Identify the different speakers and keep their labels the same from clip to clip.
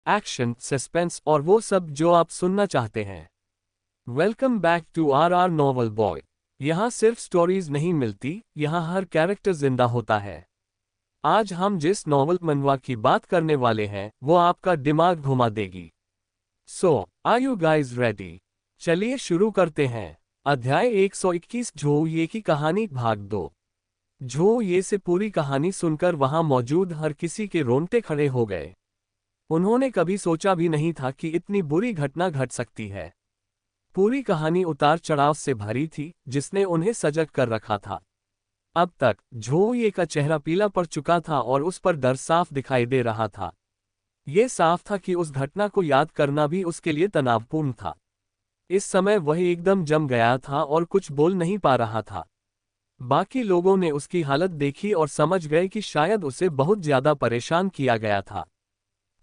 Speaker 1: Action, suspense और वो सब जो आप सुनना चाहते हैं। Welcome back to our novel boy. यहाँ सिर्फ स्टोरीज नहीं मिलती, यहाँ हर कैरेक्टर जिंदा होता है। आज हम जिस नॉवल मनवा की बात करने वाले हैं वो आपका दिमाग घुमा देगी। सो आर यू गाइज रेडी? चलिए शुरू करते हैं। अध्याय 121, झो ये की कहानी, भाग 2। झो ये से पूरी कहानी सुनकर वहां मौजूद हर किसी के रोंगटे खड़े हो गए। उन्होंने कभी सोचा भी नहीं था कि इतनी बुरी घटना घट सकती है। पूरी कहानी उतार चढ़ाव से भरी थी, जिसने उन्हें सजग कर रखा था। अब तक झोये का चेहरा पीला पड़ चुका था और उस पर डर साफ दिखाई दे रहा था। ये साफ था कि उस घटना को याद करना भी उसके लिए तनावपूर्ण था। इस समय वह एकदम जम गया था और कुछ बोल नहीं पा रहा था। बाकी लोगों ने उसकी हालत देखी और समझ गए कि शायद उसे बहुत ज्यादा परेशान किया गया था।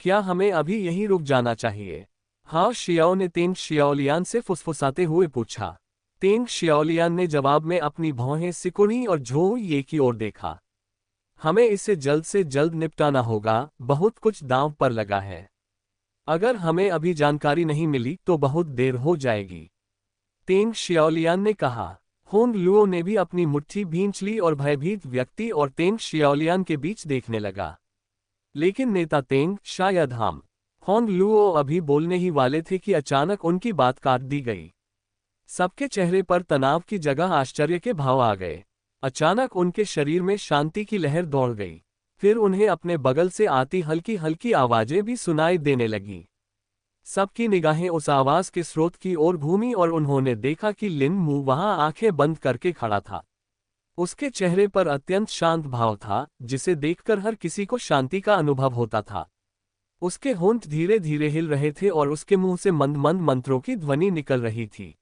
Speaker 1: क्या हमें अभी यहीं रुक जाना चाहिए? हाँ, शियाओ ने तेंग शियाओलियान से फुसफुसाते हुए पूछा। तेंग शियाओलियान ने जवाब में अपनी भौहें सिकुड़ी और झो ये की ओर देखा। हमें इसे जल्द से जल्द निपटाना होगा, बहुत कुछ दांव पर लगा है। अगर हमें अभी जानकारी नहीं मिली तो बहुत देर हो जाएगी, तेंग शियाओलियान ने कहा। होंग लुओ ने भी अपनी मुट्ठी भींच ली और भयभीत व्यक्ति और तेंग शियाओलियान के बीच देखने लगा। लेकिन नेता तेंग, शायद हम। होंग लुओ अभी बोलने ही वाले थे कि अचानक उनकी बात काट दी गई। सबके चेहरे पर तनाव की जगह आश्चर्य के भाव आ गए। अचानक उनके शरीर में शांति की लहर दौड़ गई। फिर उन्हें अपने बगल से आती हल्की हल्की आवाजें भी सुनाई देने लगीं। सबकी निगाहें उस आवाज के स्रोत की ओर घूमी और उन्होंने देखा कि लिन मू वहां आंखें बंद करके खड़ा था। उसके चेहरे पर अत्यंत शांत भाव था, जिसे देखकर हर किसी को शांति का अनुभव होता था। उसके होंठ धीरे धीरे हिल रहे थे और उसके मुंह से मंद मंद मंत्रों की ध्वनि निकल रही थी।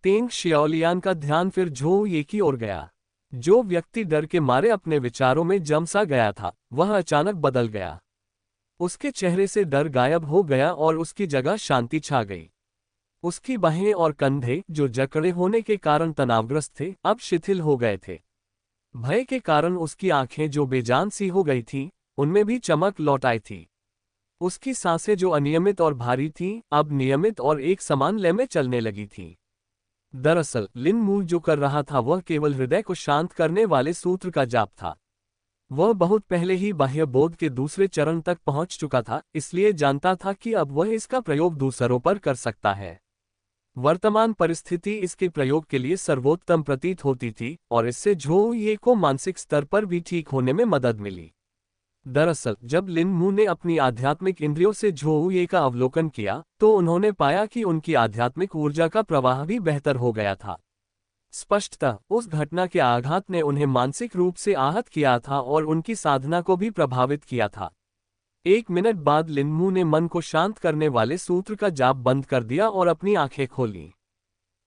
Speaker 1: तेंग शियाओलियान का ध्यान फिर झो ये की ओर गया। जो व्यक्ति डर के मारे अपने विचारों में जम सा गया था, वह अचानक बदल गया। उसके चेहरे से डर गायब हो गया और उसकी जगह शांति छा गई। उसकी बाहें और कंधे, जो जकड़े होने के कारण तनावग्रस्त थे, अब शिथिल हो गए थे। भय के कारण उसकी आंखें जो बेजान सी हो गई थीं, उनमें भी चमक लौट आई थी। उसकी सांसें जो अनियमित और भारी थीं, अब नियमित और एक समान लय में चलने लगी थीं। दरअसल लिन मू जो कर रहा था वह केवल हृदय को शांत करने वाले सूत्र का जाप था। वह बहुत पहले ही बाह्य बोध के दूसरे चरण तक पहुंच चुका था, इसलिए जानता था कि अब वह इसका प्रयोग दूसरों पर कर सकता है। वर्तमान परिस्थिति इसके प्रयोग के लिए सर्वोत्तम प्रतीत होती थी और इससे झो ये को मानसिक स्तर पर भी ठीक होने में मदद मिली। दरअसल जब लिन मू ने अपनी आध्यात्मिक इंद्रियों से झो ये का अवलोकन किया तो उन्होंने पाया कि उनकी आध्यात्मिक ऊर्जा का प्रवाह भी बेहतर हो गया था। स्पष्टतः उस घटना के आघात ने उन्हें मानसिक रूप से आहत किया था और उनकी साधना को भी प्रभावित किया था। 1 मिनट बाद लिन मू ने मन को शांत करने वाले सूत्र का जाप बंद कर दिया और अपनी आंखें खोलीं।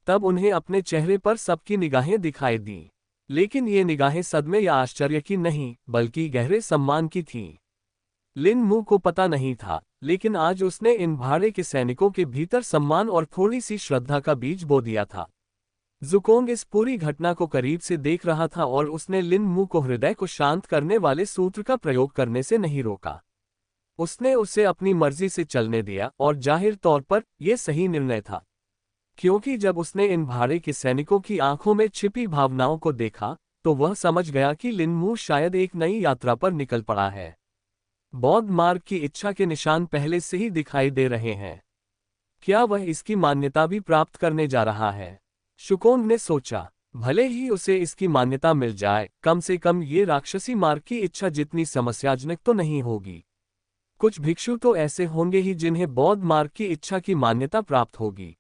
Speaker 1: तब उन्हें अपने चेहरे पर सबकी निगाहें दिखाई दीं। लेकिन ये निगाहें सदमे या आश्चर्य की नहीं, बल्कि गहरे सम्मान की थीं। लिन मू को पता नहीं था, लेकिन आज उसने इन भाड़े के सैनिकों के भीतर सम्मान और थोड़ी सी श्रद्धा का बीज बो दिया था। ज़ुकोंग इस पूरी घटना को करीब से देख रहा था और उसने लिन मू को हृदय को शांत करने वाले सूत्र का प्रयोग करने से नहीं रोका। उसने उसे अपनी मर्जी से चलने दिया और जाहिर तौर पर यह सही निर्णय था, क्योंकि जब उसने इन भाड़े के सैनिकों की आंखों में छिपी भावनाओं को देखा तो वह समझ गया कि लिन मू शायद एक नई यात्रा पर निकल पड़ा है। बौद्ध मार्ग की इच्छा के निशान पहले से ही दिखाई दे रहे हैं। क्या वह इसकी मान्यता भी प्राप्त करने जा रहा है? शुकोंग ने सोचा। भले ही उसे इसकी मान्यता मिल जाए, कम से कम ये राक्षसी मार्ग की इच्छा जितनी समस्याजनक तो नहीं होगी। कुछ भिक्षु तो ऐसे होंगे ही जिन्हें बौद्ध मार्ग की इच्छा की मान्यता प्राप्त होगी।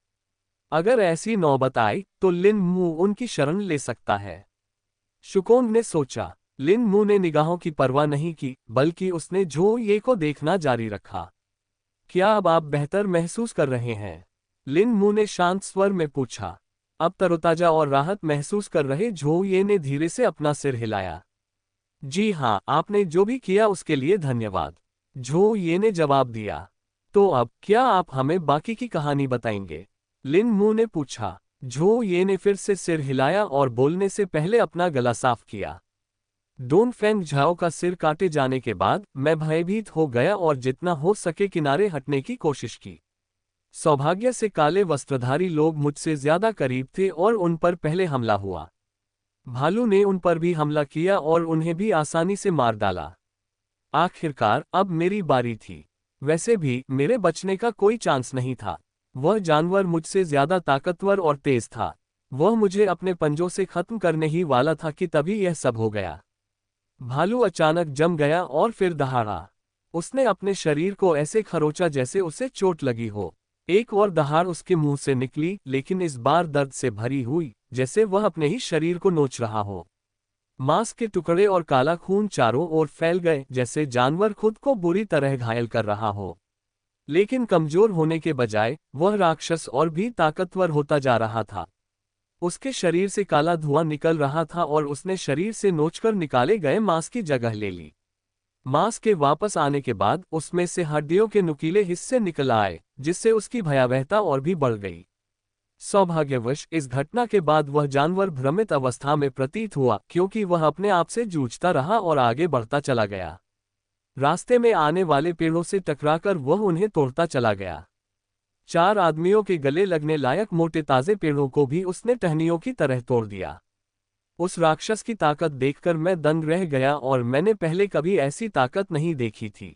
Speaker 1: अगर ऐसी नौबत आई तो लिन मू उनकी शरण ले सकता है, शुकोंग ने सोचा। लिन मू ने निगाहों की परवाह नहीं की, बल्कि उसने झो ये को देखना जारी रखा। क्या अब आप बेहतर महसूस कर रहे हैं? लिन मू ने शांत स्वर में पूछा। अब तरोताजा और राहत महसूस कर रहे झो ये ने धीरे से अपना सिर हिलाया। जी हाँ, आपने जो भी किया उसके लिए धन्यवाद, झो ये ने जवाब दिया। तो अब क्या आप हमें बाकी की कहानी बताएंगे? लिन मू ने पूछा। झो ये ने फिर से सिर हिलाया और बोलने से पहले अपना गला साफ किया। डोनफेंग झाओ का सिर काटे जाने के बाद मैं भयभीत हो गया और जितना हो सके किनारे हटने की कोशिश की। सौभाग्य से काले वस्त्रधारी लोग मुझसे ज्यादा करीब थे और उन पर पहले हमला हुआ। भालू ने उन पर भी हमला किया और उन्हें भी आसानी से मार डाला। आखिरकार अब मेरी बारी थी। वैसे भी मेरे बचने का कोई चांस नहीं था। वह जानवर मुझसे ज्यादा ताकतवर और तेज था। वह मुझे अपने पंजों से खत्म करने ही वाला था कि तभी यह सब हो गया। भालू अचानक जम गया और फिर दहाड़ा। उसने अपने शरीर को ऐसे खरोंचा जैसे उसे चोट लगी हो। एक और दहाड़ उसके मुंह से निकली, लेकिन इस बार दर्द से भरी हुई, जैसे वह अपने ही शरीर को नोच रहा हो। मांस के टुकड़े और काला खून चारों ओर फैल गए, जैसे जानवर खुद को बुरी तरह घायल कर रहा हो। लेकिन कमजोर होने के बजाय वह राक्षस और भी ताकतवर होता जा रहा था। उसके शरीर से काला धुआं निकल रहा था और उसने शरीर से नोचकर निकाले गए मांस की जगह ले ली। मांस के वापस आने के बाद उसमें से हड्डियों के नुकीले हिस्से निकल आए, जिससे उसकी भयावहता और भी बढ़ गई। सौभाग्यवश इस घटना के बाद वह जानवर भ्रमित अवस्था में प्रतीत हुआ, क्योंकि वह अपने आप से जूझता रहा और आगे बढ़ता चला गया। रास्ते में आने वाले पेड़ों से टकराकर वह उन्हें तोड़ता चला गया। 4 आदमियों के गले लगने लायक मोटे ताजे पेड़ों को भी उसने टहनियों की तरह तोड़ दिया। उस राक्षस की ताकत देखकर मैं दंग रह गया और मैंने पहले कभी ऐसी ताकत नहीं देखी थी।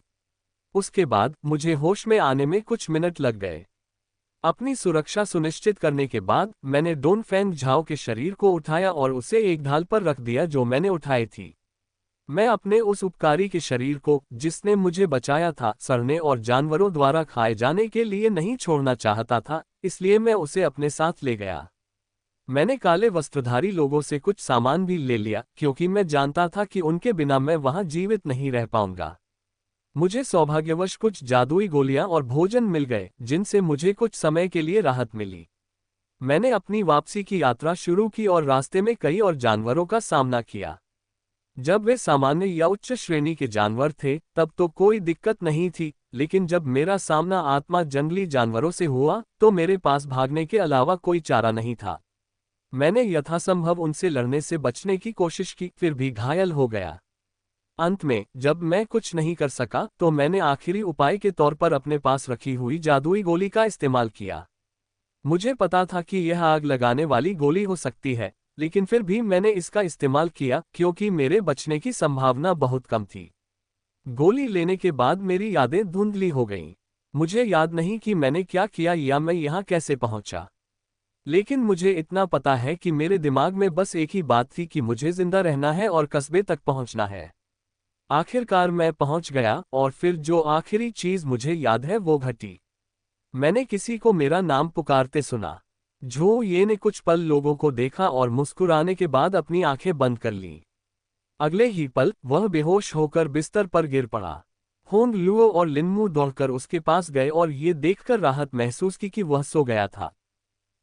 Speaker 1: उसके बाद मुझे होश में आने में कुछ मिनट लग गए। अपनी सुरक्षा सुनिश्चित करने के बाद मैंने डोनफेंग झाओ के शरीर को उठाया और उसे एक ढाल पर रख दिया जो मैंने उठाई थी। मैं अपने उस उपकारी के शरीर को, जिसने मुझे बचाया था, सड़ने और जानवरों द्वारा खाए जाने के लिए नहीं छोड़ना चाहता था, इसलिए मैं उसे अपने साथ ले गया। मैंने काले वस्त्रधारी लोगों से कुछ सामान भी ले लिया, क्योंकि मैं जानता था कि उनके बिना मैं वहां जीवित नहीं रह पाऊंगा। मुझे सौभाग्यवश कुछ जादुई गोलियां और भोजन मिल गए, जिनसे मुझे कुछ समय के लिए राहत मिली। मैंने अपनी वापसी की यात्रा शुरू की और रास्ते में कई और जानवरों का सामना किया। जब वे सामान्य या उच्च श्रेणी के जानवर थे तब तो कोई दिक्कत नहीं थी, लेकिन जब मेरा सामना आत्मा जंगली जानवरों से हुआ तो मेरे पास भागने के अलावा कोई चारा नहीं था। मैंने यथासंभव उनसे लड़ने से बचने की कोशिश की, फिर भी घायल हो गया। अंत में जब मैं कुछ नहीं कर सका तो मैंने आखिरी उपाय के तौर पर अपने पास रखी हुई जादुई गोली का इस्तेमाल किया। मुझे पता था कि यह आग लगाने वाली गोली हो सकती है, लेकिन फिर भी मैंने इसका इस्तेमाल किया क्योंकि मेरे बचने की संभावना बहुत कम थी। गोली लेने के बाद मेरी यादें धुंधली हो गईं। मुझे याद नहीं कि मैंने क्या किया या मैं यहाँ कैसे पहुंचा। लेकिन मुझे इतना पता है कि मेरे दिमाग में बस एक ही बात थी कि मुझे जिंदा रहना है और कस्बे तक पहुंचना है। आखिरकार मैं पहुंच गया और फिर जो आखिरी चीज मुझे याद है वो घटी। मैंने किसी को मेरा नाम पुकारते सुना। झो ये ने कुछ पल लोगों को देखा और मुस्कुराने के बाद अपनी आंखें बंद कर लीं। अगले ही पल वह बेहोश होकर बिस्तर पर गिर पड़ा। होंग लुओ और लिनमू दौड़कर उसके पास गए और ये देखकर राहत महसूस की कि वह सो गया था।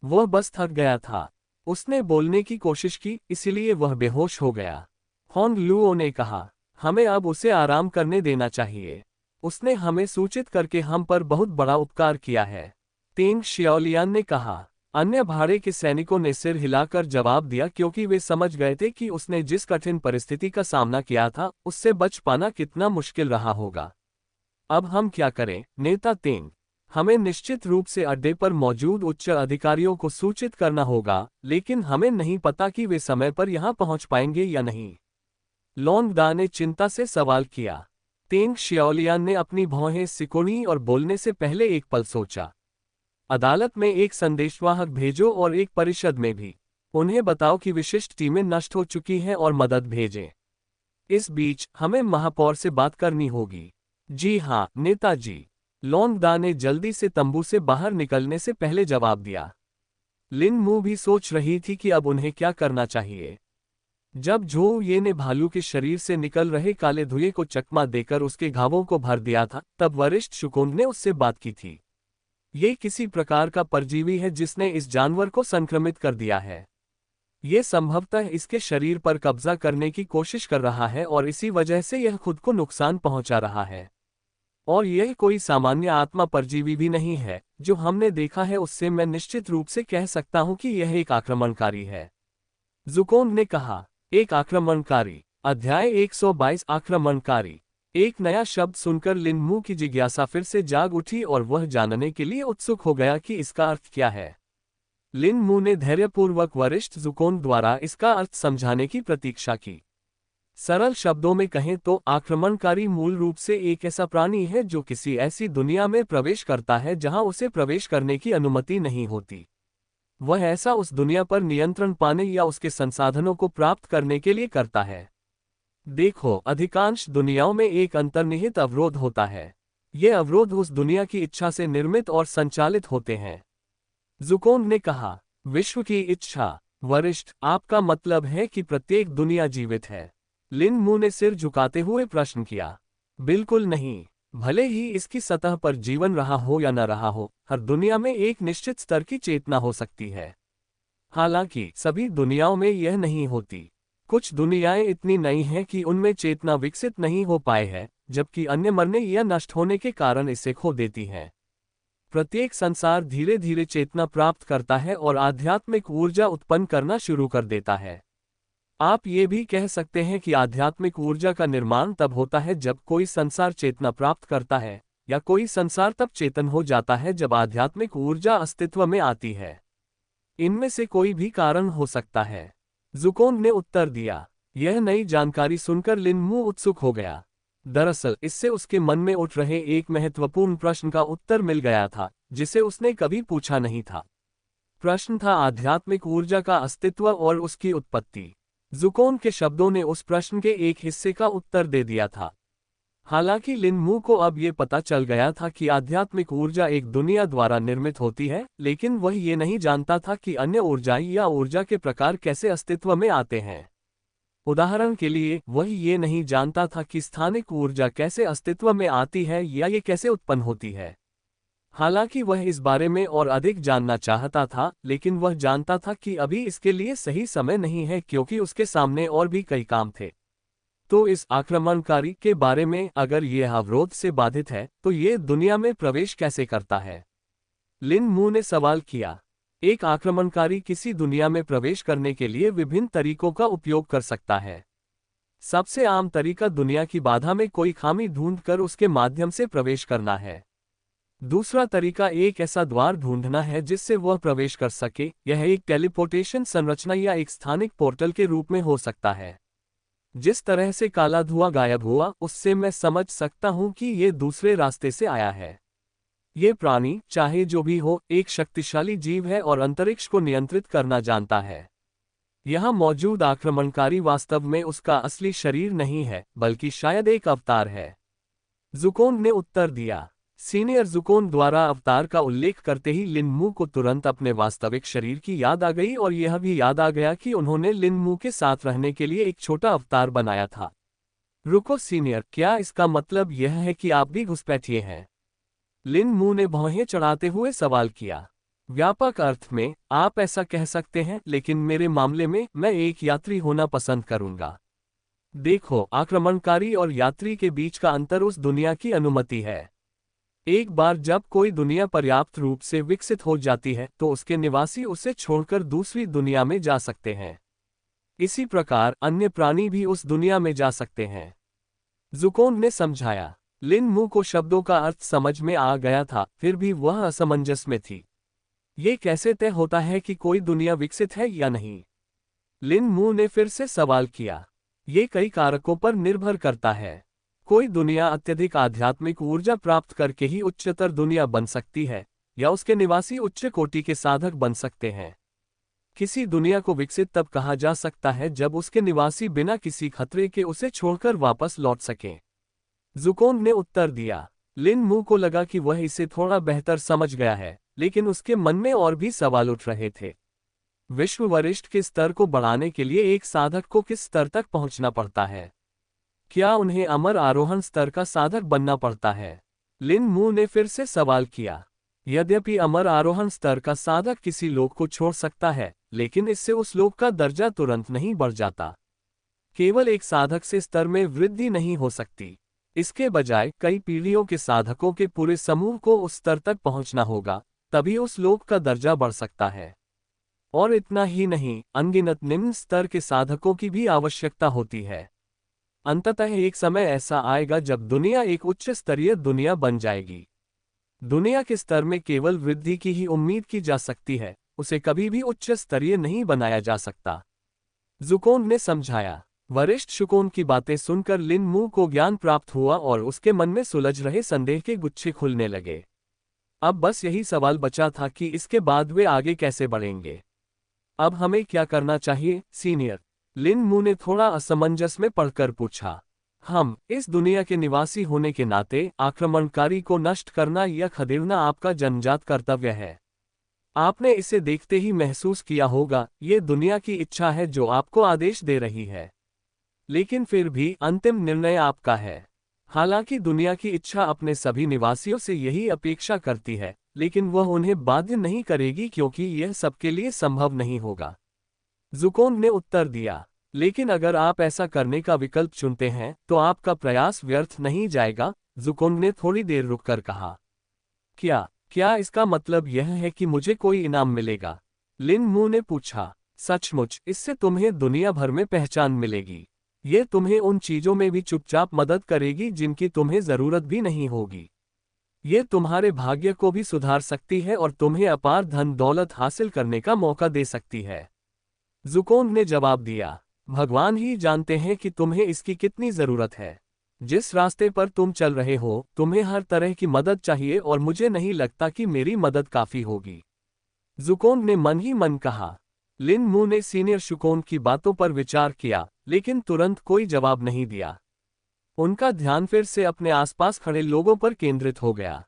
Speaker 1: वह बस थक गया था। उसने बोलने की कोशिश की, इसीलिए वह बेहोश हो गया। होंग लुओ ने कहा, हमें अब उसे आराम करने देना चाहिए। उसने हमें सूचित करके हम पर बहुत बड़ा उपकार किया है। तेंग शियाओलियान ने कहा। अन्य भाड़े के सैनिकों ने सिर हिलाकर जवाब दिया, क्योंकि वे समझ गए थे कि उसने जिस कठिन परिस्थिति का सामना किया था उससे बच पाना कितना मुश्किल रहा होगा। अब हम क्या करें, नेता तेंग? हमें निश्चित रूप से अड्डे पर मौजूद उच्च अधिकारियों को सूचित करना होगा, लेकिन हमें नहीं पता कि वे समय पर यहां पहुंच पाएंगे या नहीं। लोंगदा ने चिंता से सवाल किया। तेंग शियाओलियान ने अपनी भौहें सिकुड़ी और बोलने से पहले एक पल सोचा। अदालत में एक संदेशवाहक भेजो और एक परिषद में भी। उन्हें बताओ कि विशिष्ट टीमें नष्ट हो चुकी हैं और मदद भेजें। इस बीच हमें महापौर से बात करनी होगी। जी हाँ नेताजी, लोंगदा ने जल्दी से तंबू से बाहर निकलने से पहले जवाब दिया। लिन मू भी सोच रही थी कि अब उन्हें क्या करना चाहिए। जब झो ये ने भालू के शरीर से निकल रहे काले धुएं को चकमा देकर उसके घावों को भर दिया था, तब वरिष्ठ शुकोंग ने उससे बात की थी। ये किसी प्रकार का परजीवी है जिसने इस जानवर को संक्रमित कर दिया है। ये संभवतः इसके शरीर पर कब्जा करने की कोशिश कर रहा है और इसी वजह से यह खुद को नुकसान पहुंचा रहा है। और यह कोई सामान्य आत्मा परजीवी भी नहीं है। जो हमने देखा है उससे मैं निश्चित रूप से कह सकता हूं कि यह एक आक्रमणकारी है। जुकोंग ने कहा। एक आक्रमणकारी? अध्याय 122 आक्रमणकारी। एक नया शब्द सुनकर लिन मू की जिज्ञासा फिर से जाग उठी और वह जानने के लिए उत्सुक हो गया कि इसका अर्थ क्या है। लिन मू ने धैर्यपूर्वक वरिष्ठ ज़ुकोन द्वारा इसका अर्थ समझाने की प्रतीक्षा की। सरल शब्दों में कहें तो आक्रमणकारी मूल रूप से एक ऐसा प्राणी है जो किसी ऐसी दुनिया में प्रवेश करता है जहां उसे प्रवेश करने की अनुमति नहीं होती। वह ऐसा उस दुनिया पर नियंत्रण पाने या उसके संसाधनों को प्राप्त करने के लिए करता है। देखो, अधिकांश दुनियाओं में एक अंतर्निहित अवरोध होता है। ये अवरोध उस दुनिया की इच्छा से निर्मित और संचालित होते हैं। ज़ुकोन ने कहा, विश्व की इच्छा। वरिष्ठ, आपका मतलब है कि प्रत्येक दुनिया जीवित है? लिन मू ने सिर झुकाते हुए प्रश्न किया। बिल्कुल नहीं। भले ही इसकी सतह पर जीवन रहा हो या न रहा हो, हर दुनिया में एक निश्चित स्तर की चेतना हो सकती है। हालांकि सभी दुनियाओं में यह नहीं होती। कुछ दुनियाएं इतनी नई हैं कि उनमें चेतना विकसित नहीं हो पाए है, जबकि अन्य मरने या नष्ट होने के कारण इसे खो देती हैं। प्रत्येक संसार धीरे धीरे चेतना प्राप्त करता है और आध्यात्मिक ऊर्जा उत्पन्न करना शुरू कर देता है। आप ये भी कह सकते हैं कि आध्यात्मिक ऊर्जा का निर्माण तब होता है जब कोई संसार चेतना प्राप्त करता है, या कोई संसार तब चेतन हो जाता है जब आध्यात्मिक ऊर्जा अस्तित्व में आती है। इनमें से कोई भी कारण हो सकता है, ज़ुकोन ने उत्तर दिया। यह नई जानकारी सुनकर लिन मू उत्सुक हो गया। दरअसल इससे उसके मन में उठ रहे एक महत्वपूर्ण प्रश्न का उत्तर मिल गया था, जिसे उसने कभी पूछा नहीं था। प्रश्न था आध्यात्मिक ऊर्जा का अस्तित्व और उसकी उत्पत्ति। ज़ुकोन के शब्दों ने उस प्रश्न के एक हिस्से का उत्तर दे दिया था। हालांकि लिन मू को अब ये पता चल गया था कि आध्यात्मिक ऊर्जा एक दुनिया द्वारा निर्मित होती है, लेकिन वह ये नहीं जानता था कि अन्य ऊर्जाएं या ऊर्जा के प्रकार कैसे अस्तित्व में आते हैं। उदाहरण के लिए, वह ये नहीं जानता था कि स्थानिक ऊर्जा कैसे अस्तित्व में आती है या ये कैसे उत्पन्न होती है। हालांकि वह इस बारे में और अधिक जानना चाहता था, लेकिन वह जानता था कि अभी इसके लिए सही समय नहीं है क्योंकि उसके सामने और भी कई काम थे। तो इस आक्रमणकारी के बारे में, अगर यह अवरोध से बाधित है, तो ये दुनिया में प्रवेश कैसे करता है? लिन मू ने सवाल किया। एक आक्रमणकारी किसी दुनिया में प्रवेश करने के लिए विभिन्न तरीकों का उपयोग कर सकता है। सबसे आम तरीका दुनिया की बाधा में कोई खामी ढूंढकर उसके माध्यम से प्रवेश करना है। दूसरा तरीका एक ऐसा द्वार ढूंढना है जिससे वह प्रवेश कर सके। यह एक टेलीपोर्टेशन संरचना या एक स्थानिक पोर्टल के रूप में हो सकता है। जिस तरह से काला धुआं गायब हुआ, उससे मैं समझ सकता हूं कि ये दूसरे रास्ते से आया है। ये प्राणी, चाहे जो भी हो, एक शक्तिशाली जीव है और अंतरिक्ष को नियंत्रित करना जानता है। यहां मौजूद आक्रमणकारी वास्तव में उसका असली शरीर नहीं है, बल्कि शायद एक अवतार है। ज़ुकोन ने उत्तर दिया। सीनियर ज़ुकोन द्वारा अवतार का उल्लेख करते ही लिन मू को तुरंत अपने वास्तविक शरीर की याद आ गई और यह भी याद आ गया कि उन्होंने लिन मू के साथ रहने के लिए एक छोटा अवतार बनाया था। रुको सीनियर, क्या इसका मतलब यह है कि आप भी घुसपैठिए हैं? लिन मू ने भौहें चढ़ाते हुए सवाल किया। व्यापक अर्थ में आप ऐसा कह सकते हैं, लेकिन मेरे मामले में मैं एक यात्री होना पसंद करूंगा। देखो, आक्रमणकारी और यात्री के बीच का अंतर उस दुनिया की अनुमति है। एक बार जब कोई दुनिया पर्याप्त रूप से विकसित हो जाती है, तो उसके निवासी उसे छोड़कर दूसरी दुनिया में जा सकते हैं। इसी प्रकार अन्य प्राणी भी उस दुनिया में जा सकते हैं, ज़ुकोन ने समझाया। लिन मू को शब्दों का अर्थ समझ में आ गया था, फिर भी वह असमंजस में थी। ये कैसे तय होता है कि कोई दुनिया विकसित है या नहीं? लिन मू ने फिर से सवाल किया। ये कई कारकों पर निर्भर करता है। कोई दुनिया अत्यधिक आध्यात्मिक ऊर्जा प्राप्त करके ही उच्चतर दुनिया बन सकती है, या उसके निवासी उच्च कोटि के साधक बन सकते हैं। किसी दुनिया को विकसित तब कहा जा सकता है जब उसके निवासी बिना किसी खतरे के उसे छोड़कर वापस लौट सकें, ज़ुकोन ने उत्तर दिया। लिन मू को लगा कि वह इसे थोड़ा बेहतर समझ गया है, लेकिन उसके मन में और भी सवाल उठ रहे थे। विश्व वरिष्ठ के स्तर को बढ़ाने के लिए एक साधक को किस स्तर तक पहुंचना पड़ता है? क्या उन्हें अमर आरोहण स्तर का साधक बनना पड़ता है? लिन मू ने फिर से सवाल किया। यद्यपि अमर आरोहण स्तर का साधक किसी लोक को छोड़ सकता है, लेकिन इससे उस लोक का दर्जा तुरंत नहीं बढ़ जाता। केवल एक साधक से स्तर में वृद्धि नहीं हो सकती। इसके बजाय कई पीढ़ियों के साधकों के पूरे समूह को उस स्तर तक पहुंचना होगा, तभी उस लोक का दर्जा बढ़ सकता है। और इतना ही नहीं, अनगिनत निम्न स्तर के साधकों की भी आवश्यकता होती है। अंततः एक समय ऐसा आएगा जब दुनिया एक उच्च स्तरीय दुनिया बन जाएगी। दुनिया के स्तर में केवल वृद्धि की ही उम्मीद की जा सकती है, उसे कभी भी उच्च स्तरीय नहीं बनाया जा सकता, ज़ुकोंग ने समझाया। वरिष्ठ शुकोन की बातें सुनकर लिन मू को ज्ञान प्राप्त हुआ और उसके मन में सुलझ रहे संदेह के गुच्छे खुलने लगे। अब बस यही सवाल बचा था कि इसके बाद वे आगे कैसे बढ़ेंगे। अब हमें क्या करना चाहिए, सीनियर? लिन मू ने थोड़ा असमंजस में पढ़कर पूछा। हम इस दुनिया के निवासी होने के नाते आक्रमणकारी को नष्ट करना या खदेड़ना आपका जन्मजात कर्तव्य है। आपने इसे देखते ही महसूस किया होगा, ये दुनिया की इच्छा है जो आपको आदेश दे रही है। लेकिन फिर भी अंतिम निर्णय आपका है। हालांकि दुनिया की इच्छा अपने सभी निवासियों से यही अपेक्षा करती है, लेकिन वह उन्हें बाध्य नहीं करेगी क्योंकि यह सबके लिए संभव नहीं होगा, ज़ुकोंग ने उत्तर दिया। लेकिन अगर आप ऐसा करने का विकल्प चुनते हैं तो आपका प्रयास व्यर्थ नहीं जाएगा, ज़ुकोंग ने थोड़ी देर रुककर कहा। क्या इसका मतलब यह है कि मुझे कोई इनाम मिलेगा? लिन मू ने पूछा। सचमुच, इससे तुम्हें दुनिया भर में पहचान मिलेगी। ये तुम्हें उन चीजों में भी चुपचाप मदद करेगी जिनकी तुम्हें जरूरत भी नहीं होगी। ये तुम्हारे भाग्य को भी सुधार सकती है और तुम्हें अपार धन दौलत हासिल करने का मौका दे सकती है, ज़ुकोंग ने जवाब दिया। भगवान ही जानते हैं कि तुम्हें इसकी कितनी जरूरत है। जिस रास्ते पर तुम चल रहे हो, तुम्हें हर तरह की मदद चाहिए और मुझे नहीं लगता कि मेरी मदद काफी होगी, ज़ुकोंग ने मन ही मन कहा। लिन मू ने सीनियर शुकोंग की बातों पर विचार किया, लेकिन तुरंत कोई जवाब नहीं दिया। उनका ध्यान फिर से अपने आसपास खड़े लोगों पर केंद्रित हो गया।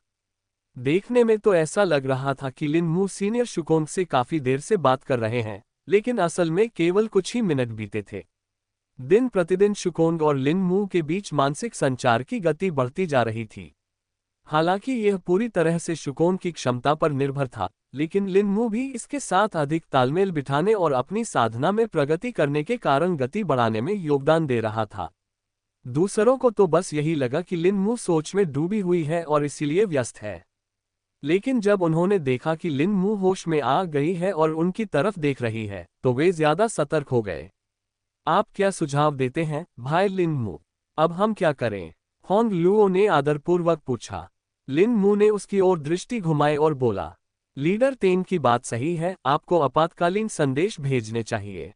Speaker 1: देखने में तो ऐसा लग रहा था कि लिन मू सीनियर शुकोंग से काफी देर से बात कर रहे हैं, लेकिन असल में केवल कुछ ही मिनट बीते थे। दिन प्रतिदिन शुकोंग और लिन मू के बीच मानसिक संचार की गति बढ़ती जा रही थी। हालांकि यह पूरी तरह से शुकोंग की क्षमता पर निर्भर था, लेकिन लिन मू भी इसके साथ अधिक तालमेल बिठाने और अपनी साधना में प्रगति करने के कारण गति बढ़ाने में योगदान दे रहा था। दूसरों को तो बस यही लगा कि लिन मू सोच में डूबी हुई है और इसीलिए व्यस्त है। लेकिन जब उन्होंने देखा कि लिन मू होश में आ गई है और उनकी तरफ देख रही है, तो वे ज्यादा सतर्क हो गए। आप क्या सुझाव देते हैं, भाई लिन मू? अब हम क्या करें? होंग लुओ ने आदरपूर्वक पूछा। लिन मू ने उसकी ओर दृष्टि घुमाई और बोला, लीडर तेन की बात सही है, आपको आपातकालीन संदेश भेजने चाहिए।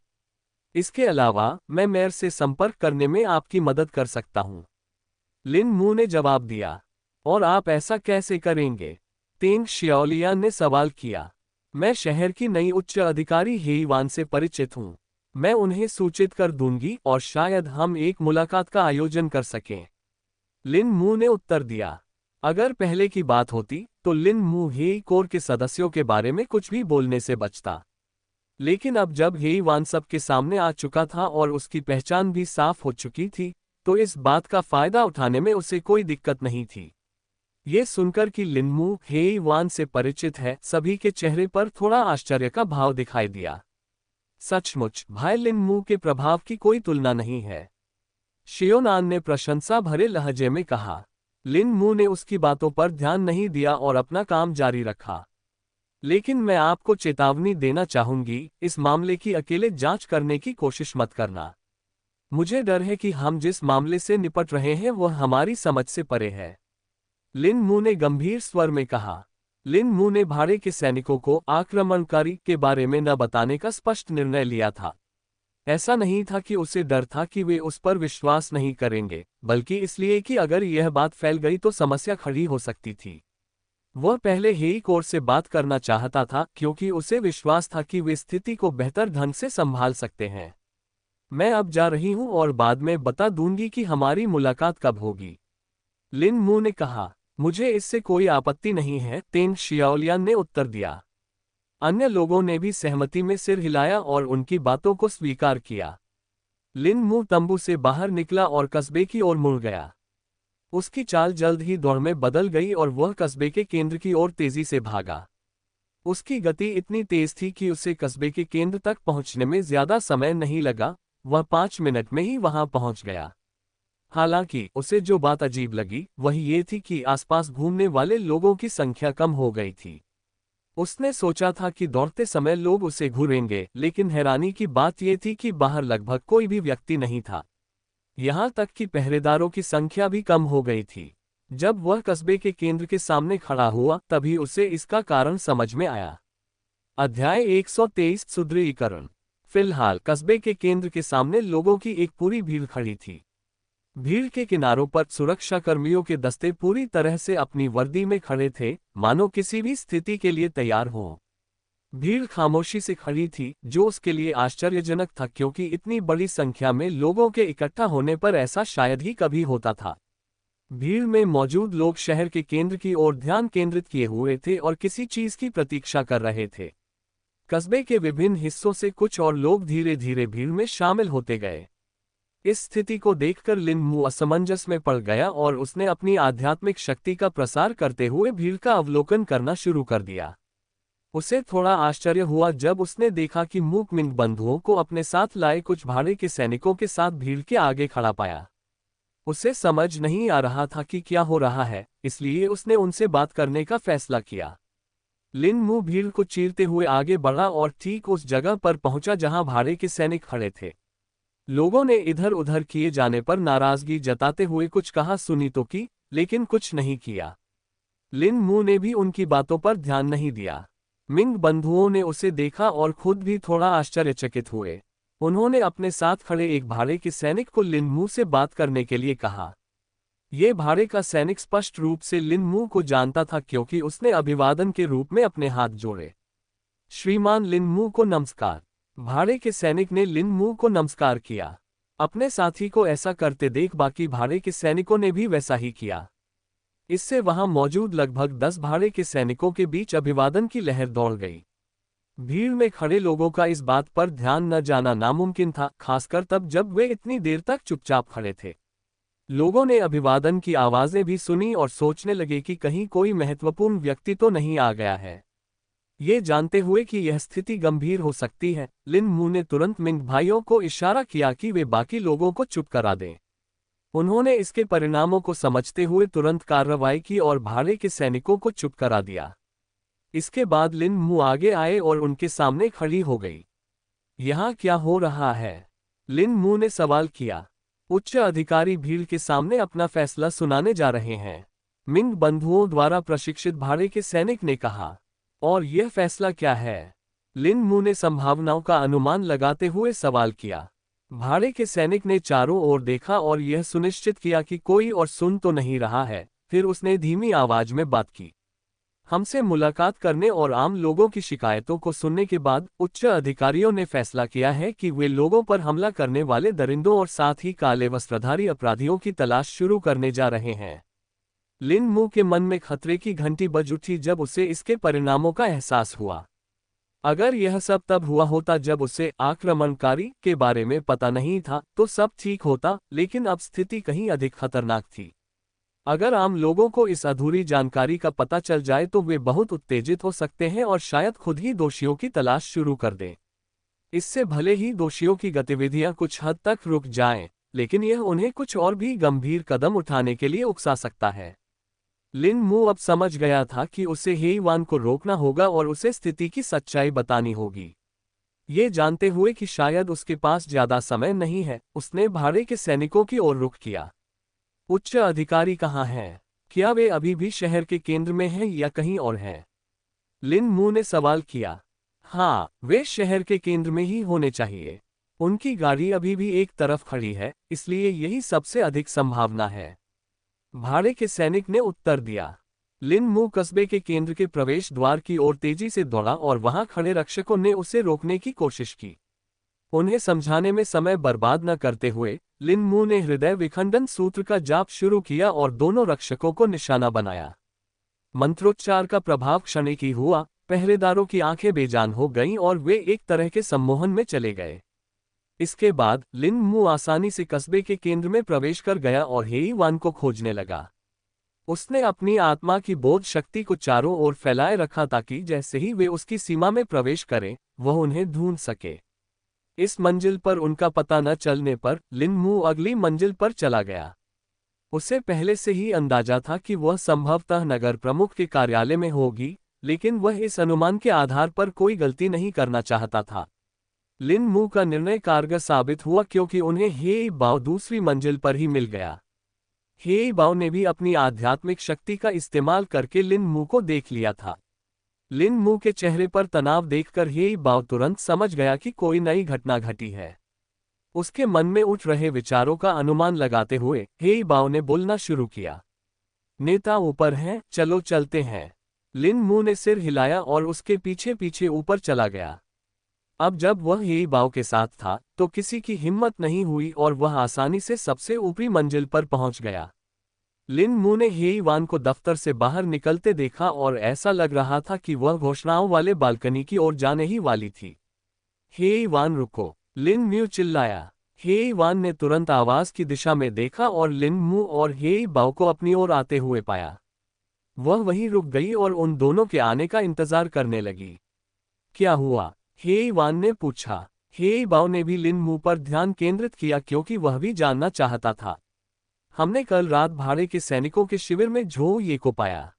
Speaker 1: इसके अलावा मैं मेयर से संपर्क करने में आपकी मदद कर सकता हूं, लिन मू ने जवाब दिया। और आप ऐसा कैसे करेंगे? तेन शियाओलियान ने सवाल किया। मैं शहर की नई उच्च अधिकारी हेईवान से परिचित हूं, मैं उन्हें सूचित कर दूंगी और शायद हम एक मुलाकात का आयोजन कर सकें, लिन मू ने उत्तर दिया। अगर पहले की बात होती तो लिन मू हेई कोर के सदस्यों के बारे में कुछ भी बोलने से बचता, लेकिन अब जब हेईवान सबके सामने आ चुका था और उसकी पहचान भी साफ हो चुकी थी, तो इस बात का फायदा उठाने में उसे कोई दिक्कत नहीं थी। ये सुनकर कि लिन मू हेईवान से परिचित है, सभी के चेहरे पर थोड़ा आश्चर्य का भाव दिखाई दिया। सचमुच, भाई लिन मू के प्रभाव की कोई तुलना नहीं है, शियोनान ने प्रशंसा भरे लहजे में कहा। लिन मू ने उसकी बातों पर ध्यान नहीं दिया और अपना काम जारी रखा। लेकिन मैं आपको चेतावनी देना चाहूंगी, इस मामले की अकेले जांच करने की कोशिश मत करना। मुझे डर है कि हम जिस मामले से निपट रहे हैं वह हमारी समझ से परे है, लिन मू ने गंभीर स्वर में कहा। लिन मू ने भाड़े के सैनिकों को आक्रमणकारी के बारे में न बताने का स्पष्ट निर्णय लिया था। ऐसा नहीं था कि उसे डर था कि वे उस पर विश्वास नहीं करेंगे, बल्कि इसलिए कि अगर यह बात फैल गई तो समस्या खड़ी हो सकती थी। वह पहले हेई कोर से बात करना चाहता था क्योंकि उसे विश्वास था कि वे स्थिति को बेहतर ढंग से संभाल सकते हैं। मैं अब जा रही हूं और बाद में बता दूंगी कि हमारी मुलाकात कब होगी, लिन मू ने कहा। मुझे इससे कोई आपत्ति नहीं है, तेन शियाओलियान ने उत्तर दिया। अन्य लोगों ने भी सहमति में सिर हिलाया और उनकी बातों को स्वीकार किया। लिन मू तंबू से बाहर निकला और कस्बे की ओर मुड़ गया। उसकी चाल जल्द ही दौड़ में बदल गई और वह कस्बे के केंद्र की ओर तेजी से भागा। उसकी गति इतनी तेज थी कि उसे कस्बे के केंद्र तक पहुंचने में ज्यादा समय नहीं लगा, वह 5 मिनट में ही वहां पहुंच गया। हालांकि उसे जो बात अजीब लगी वह ये थी कि आसपास घूमने वाले लोगों की संख्या कम हो गई थी। उसने सोचा था कि दौड़ते समय लोग उसे घूरेंगे, लेकिन हैरानी की बात यह थी कि बाहर लगभग कोई भी व्यक्ति नहीं था। यहाँ तक कि पहरेदारों की संख्या भी कम हो गई थी। जब वह कस्बे के केंद्र के सामने खड़ा हुआ तभी उसे इसका कारण समझ में आया। अध्याय 123 सुदृढ़ीकरण। फिलहाल कस्बे के केंद्र के सामने लोगों की एक पूरी भीड़ खड़ी थी। भीड़ के किनारों पर सुरक्षा कर्मियों के दस्ते पूरी तरह से अपनी वर्दी में खड़े थे, मानो किसी भी स्थिति के लिए तैयार हों। भीड़ खामोशी से खड़ी थी, जो उसके लिए आश्चर्यजनक था क्योंकि इतनी बड़ी संख्या में लोगों के इकट्ठा होने पर ऐसा शायद ही कभी होता था। भीड़ में मौजूद लोग शहर के केंद्र की ओर ध्यान केंद्रित किए हुए थे और किसी चीज की प्रतीक्षा कर रहे थे। कस्बे के विभिन्न हिस्सों से कुछ और लोग धीरे धीरे भीड़ में शामिल होते गए। इस स्थिति को देखकर लिन मू असमंजस में पड़ गया और उसने अपनी आध्यात्मिक शक्ति का प्रसार करते हुए भीड़ का अवलोकन करना शुरू कर दिया। उसे थोड़ा आश्चर्य हुआ जब उसने देखा कि मूक मिंग बंधुओं को अपने साथ लाए कुछ भाड़े के सैनिकों के साथ भीड़ के आगे खड़ा पाया। उसे समझ नहीं आ रहा था कि क्या हो रहा है, इसलिए उसने उनसे बात करने का फैसला किया। लिन मू भीड़ को चीरते हुए आगे बढ़ा और ठीक उस जगह पर पहुंचा जहां भाड़े के सैनिक खड़े थे। लोगों ने इधर उधर किए जाने पर नाराजगी जताते हुए कुछ कहा सुनी तो की, लेकिन कुछ नहीं किया। लिन मू ने भी उनकी बातों पर ध्यान नहीं दिया। मिंग बंधुओं ने उसे देखा और खुद भी थोड़ा आश्चर्यचकित हुए। उन्होंने अपने साथ खड़े एक भाड़े के सैनिक को लिन मू से बात करने के लिए कहा। ये भाड़े का सैनिक स्पष्ट रूप से लिन मू को जानता था क्योंकि उसने अभिवादन के रूप में अपने हाथ जोड़े। श्रीमान लिन मू को नमस्कार। भाड़े के सैनिक ने लिन मू को नमस्कार किया। अपने साथी को ऐसा करते देख बाकी भाड़े के सैनिकों ने भी वैसा ही किया। इससे वहां मौजूद लगभग 10 भाड़े के सैनिकों के बीच अभिवादन की लहर दौड़ गई। भीड़ में खड़े लोगों का इस बात पर ध्यान न जाना नामुमकिन था, खासकर तब जब वे इतनी देर तक चुपचाप खड़े थे। लोगों ने अभिवादन की आवाजें भी सुनी और सोचने लगे कि कहीं कोई महत्वपूर्ण व्यक्ति तो नहीं आ गया है। ये जानते हुए कि यह स्थिति गंभीर हो सकती है, लिन मू ने तुरंत मिंग भाइयों को इशारा किया कि वे बाकी लोगों को चुप करा दें। उन्होंने इसके परिणामों को समझते हुए तुरंत कार्रवाई की और भाड़े के सैनिकों को चुप करा दिया। इसके बाद लिन मू आगे आए और उनके सामने खड़ी हो गई। यहाँ क्या हो रहा है? लिन मू ने सवाल किया। उच्च अधिकारी भीड़ के सामने अपना फैसला सुनाने जा रहे हैं, मिंग बंधुओं द्वारा प्रशिक्षित भाड़े के सैनिक ने कहा। और यह फैसला क्या है? लिन मू ने संभावनाओं का अनुमान लगाते हुए सवाल किया। भाड़े के सैनिक ने चारों ओर देखा और यह सुनिश्चित किया कि कोई और सुन तो नहीं रहा है। फिर उसने धीमी आवाज में बात की। हमसे मुलाकात करने और आम लोगों की शिकायतों को सुनने के बाद उच्च अधिकारियों ने फैसला किया है कि वे लोगों पर हमला करने वाले दरिंदों और साथ ही काले वस्त्रधारी अपराधियों की तलाश शुरू करने जा रहे हैं। लिन मू के मन में खतरे की घंटी बज उठी जब उसे इसके परिणामों का एहसास हुआ। अगर यह सब तब हुआ होता जब उसे आक्रमणकारी के बारे में पता नहीं था तो सब ठीक होता, लेकिन अब स्थिति कहीं अधिक खतरनाक थी। अगर आम लोगों को इस अधूरी जानकारी का पता चल जाए तो वे बहुत उत्तेजित हो सकते हैं और शायद खुद ही दोषियों की तलाश शुरू कर दें। इससे भले ही दोषियों की गतिविधियां कुछ हद तक रुक जाएं, लेकिन यह उन्हें कुछ और भी गंभीर कदम उठाने के लिए उकसा सकता है। लिन मू अब समझ गया था कि उसे हेई वान को रोकना होगा और उसे स्थिति की सच्चाई बतानी होगी। ये जानते हुए कि शायद उसके पास ज्यादा समय नहीं है, उसने भाड़े के सैनिकों की ओर रुख किया। उच्च अधिकारी कहाँ हैं? क्या वे अभी भी शहर के केंद्र में हैं या कहीं और हैं? लिन मू ने सवाल किया। हाँ, वे शहर के केंद्र में ही होने चाहिए। उनकी गाड़ी अभी भी एक तरफ खड़ी है, इसलिए यही सबसे अधिक संभावना है, भाड़े के सैनिक ने उत्तर दिया। लिन मू कस्बे के केंद्र के प्रवेश द्वार की ओर तेजी से दौड़ा और वहां खड़े रक्षकों ने उसे रोकने की कोशिश की। उन्हें समझाने में समय बर्बाद न करते हुए लिन मू ने हृदय विखंडन सूत्र का जाप शुरू किया और दोनों रक्षकों को निशाना बनाया। मंत्रोच्चार का प्रभाव क्षणिक ही हुआ, पहरेदारों की आंखें बेजान हो गईं और वे एक तरह के सम्मोहन में चले गए। इसके बाद लिन मू आसानी से कस्बे के केंद्र में प्रवेश कर गया और हेई वान को खोजने लगा। उसने अपनी आत्मा की बोध शक्ति को चारों ओर फैलाए रखा ताकि जैसे ही वे उसकी सीमा में प्रवेश करें, वह उन्हें ढूंढ सके। इस मंजिल पर उनका पता न चलने पर लिन मू अगली मंजिल पर चला गया। उसे पहले से ही अंदाजा था कि वह संभवतः नगर प्रमुख के कार्यालय में होगी, लेकिन वह इस अनुमान के आधार पर कोई गलती नहीं करना चाहता था। लिन मू का निर्णय कारगर साबित हुआ क्योंकि उन्हें हे बाओ दूसरी मंजिल पर ही मिल गया। हे बाओ ने भी अपनी आध्यात्मिक शक्ति का इस्तेमाल करके लिन मू को देख लिया था। लिन मू के चेहरे पर तनाव देखकर हे बाओ तुरंत समझ गया कि कोई नई घटना घटी है। उसके मन में उठ रहे विचारों का अनुमान लगाते हुए हे बाओ ने बोलना शुरू किया। नेता ऊपर हैं, चलो चलते हैं। लिन मू ने सिर हिलाया और उसके पीछे पीछे ऊपर चला गया। अब जब वह हे बाओ के साथ था तो किसी की हिम्मत नहीं हुई और वह आसानी से सबसे ऊपरी मंजिल पर पहुंच गया। लिन मू ने हे वान को दफ्तर से बाहर निकलते देखा और ऐसा लग रहा था कि वह घोषणाओं वाले बालकनी की ओर जाने ही वाली थी। हे वान रुको, लिन म्यू चिल्लाया। हे वान ने तुरंत आवाज की दिशा में देखा और लिन मू और हे बाओ को अपनी ओर आते हुए पाया। वह वहीं रुक गई और उन दोनों के आने का इंतजार करने लगी। क्या हुआ? हे वान ने पूछा। हे बाओ ने भी लिन मू पर ध्यान केंद्रित किया क्योंकि वह भी जानना चाहता था। हमने कल रात भाड़े के सैनिकों के शिविर में झो ये को पाया।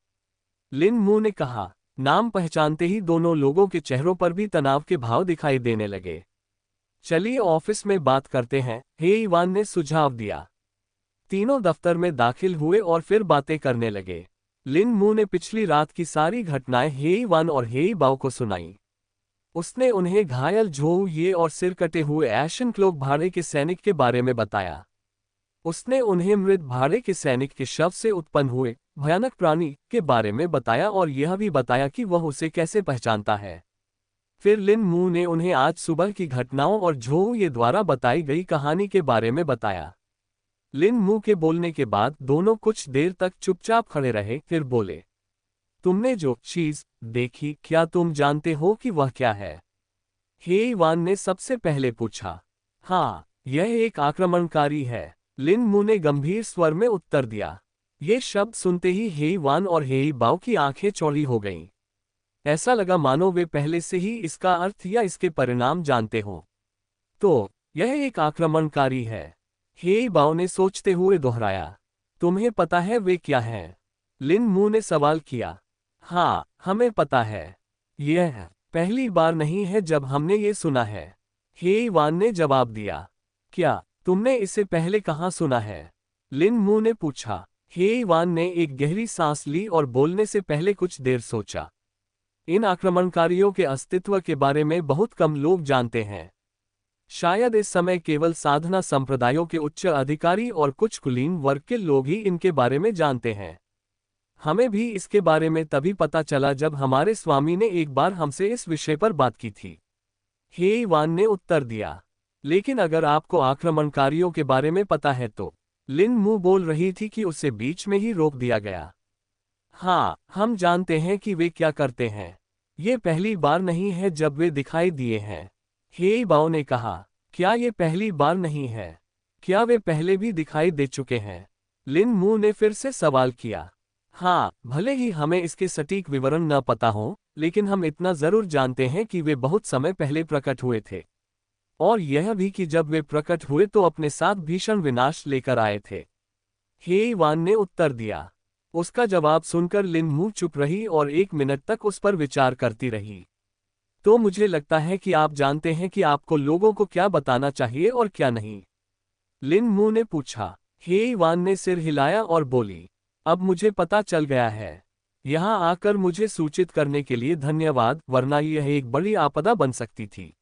Speaker 1: लिन मू ने कहा। नाम पहचानते ही दोनों लोगों के चेहरों पर भी तनाव के भाव दिखाई देने लगे। चलिए ऑफिस में बात करते हैं, हे वान ने सुझाव दिया। तीनों दफ्तर में दाखिल हुए और फिर बातें करने लगे। लिन मू ने पिछली रात की सारी घटनाएं हे वान और हे बाओ को सुनाई। उसने उन्हें घायल झो ये और सिर कटे हुए एशन क्लोक भाड़े के सैनिक के बारे में बताया। उसने उन्हें मृत भाड़े के सैनिक के शव से उत्पन्न हुए भयानक प्राणी के बारे में बताया और यह भी बताया कि वह उसे कैसे पहचानता है। फिर लिन मू ने उन्हें आज सुबह की घटनाओं और झो ये द्वारा बताई गई कहानी के बारे में बताया। लिन मू के बोलने के बाद दोनों कुछ देर तक चुपचाप खड़े रहे, फिर बोले, तुमने जो चीज देखी, क्या तुम जानते हो कि वह क्या है? हे वान ने सबसे पहले पूछा। हाँ, यह एक आक्रमणकारी है, लिन मू ने गंभीर स्वर में उत्तर दिया। ये शब्द सुनते ही हे वान और हे बाओ की आंखें चौड़ी हो गईं। ऐसा लगा मानो वे पहले से ही इसका अर्थ या इसके परिणाम जानते हों। तो यह एक आक्रमणकारी है, हे बाओ ने सोचते हुए दोहराया। तुम्हें पता है वे क्या हैं? लिन मू ने सवाल किया। हाँ, हमें पता है। यह पहली बार नहीं है जब हमने ये सुना है, हे वान ने जवाब दिया। क्या तुमने इसे पहले कहाँ सुना है? लिन मू ने पूछा। हे वान ने एक गहरी सांस ली और बोलने से पहले कुछ देर सोचा। इन आक्रमणकारियों के अस्तित्व के बारे में बहुत कम लोग जानते हैं। शायद इस समय केवल साधना संप्रदायों के उच्च अधिकारी और कुछ कुलीन वर्ग के लोग ही इनके बारे में जानते हैं। हमें भी इसके बारे में तभी पता चला जब हमारे स्वामी ने एक बार हमसे इस विषय पर बात की थी, हे वान ने उत्तर दिया। लेकिन अगर आपको आक्रमणकारियों के बारे में पता है तो? लिन मू बोल रही थी कि उसे बीच में ही रोक दिया गया। हाँ, हम जानते हैं कि वे क्या करते हैं। ये पहली बार नहीं है जब वे दिखाई दिए हैं, हे बाओ ने कहा। क्या ये पहली बार नहीं है? क्या वे पहले भी दिखाई दे चुके हैं? लिन मू ने फिर से सवाल किया। हाँ, भले ही हमें इसके सटीक विवरण न पता हो, लेकिन हम इतना जरूर जानते हैं कि वे बहुत समय पहले प्रकट हुए थे। और यह भी कि जब वे प्रकट हुए तो अपने साथ भीषण विनाश लेकर आए थे, हे वान ने उत्तर दिया। उसका जवाब सुनकर लिन मू चुप रही और 1 मिनट तक उस पर विचार करती रही। तो मुझे लगता है कि आप जानते हैं कि आपको लोगों को क्या बताना चाहिए और क्या नहीं, लिन मू ने पूछा। हे वान ने सिर हिलाया और बोली, अब मुझे पता चल गया है। यहाँ आकर मुझे सूचित करने के लिए धन्यवाद, वरना यह एक बड़ी आपदा बन सकती थी।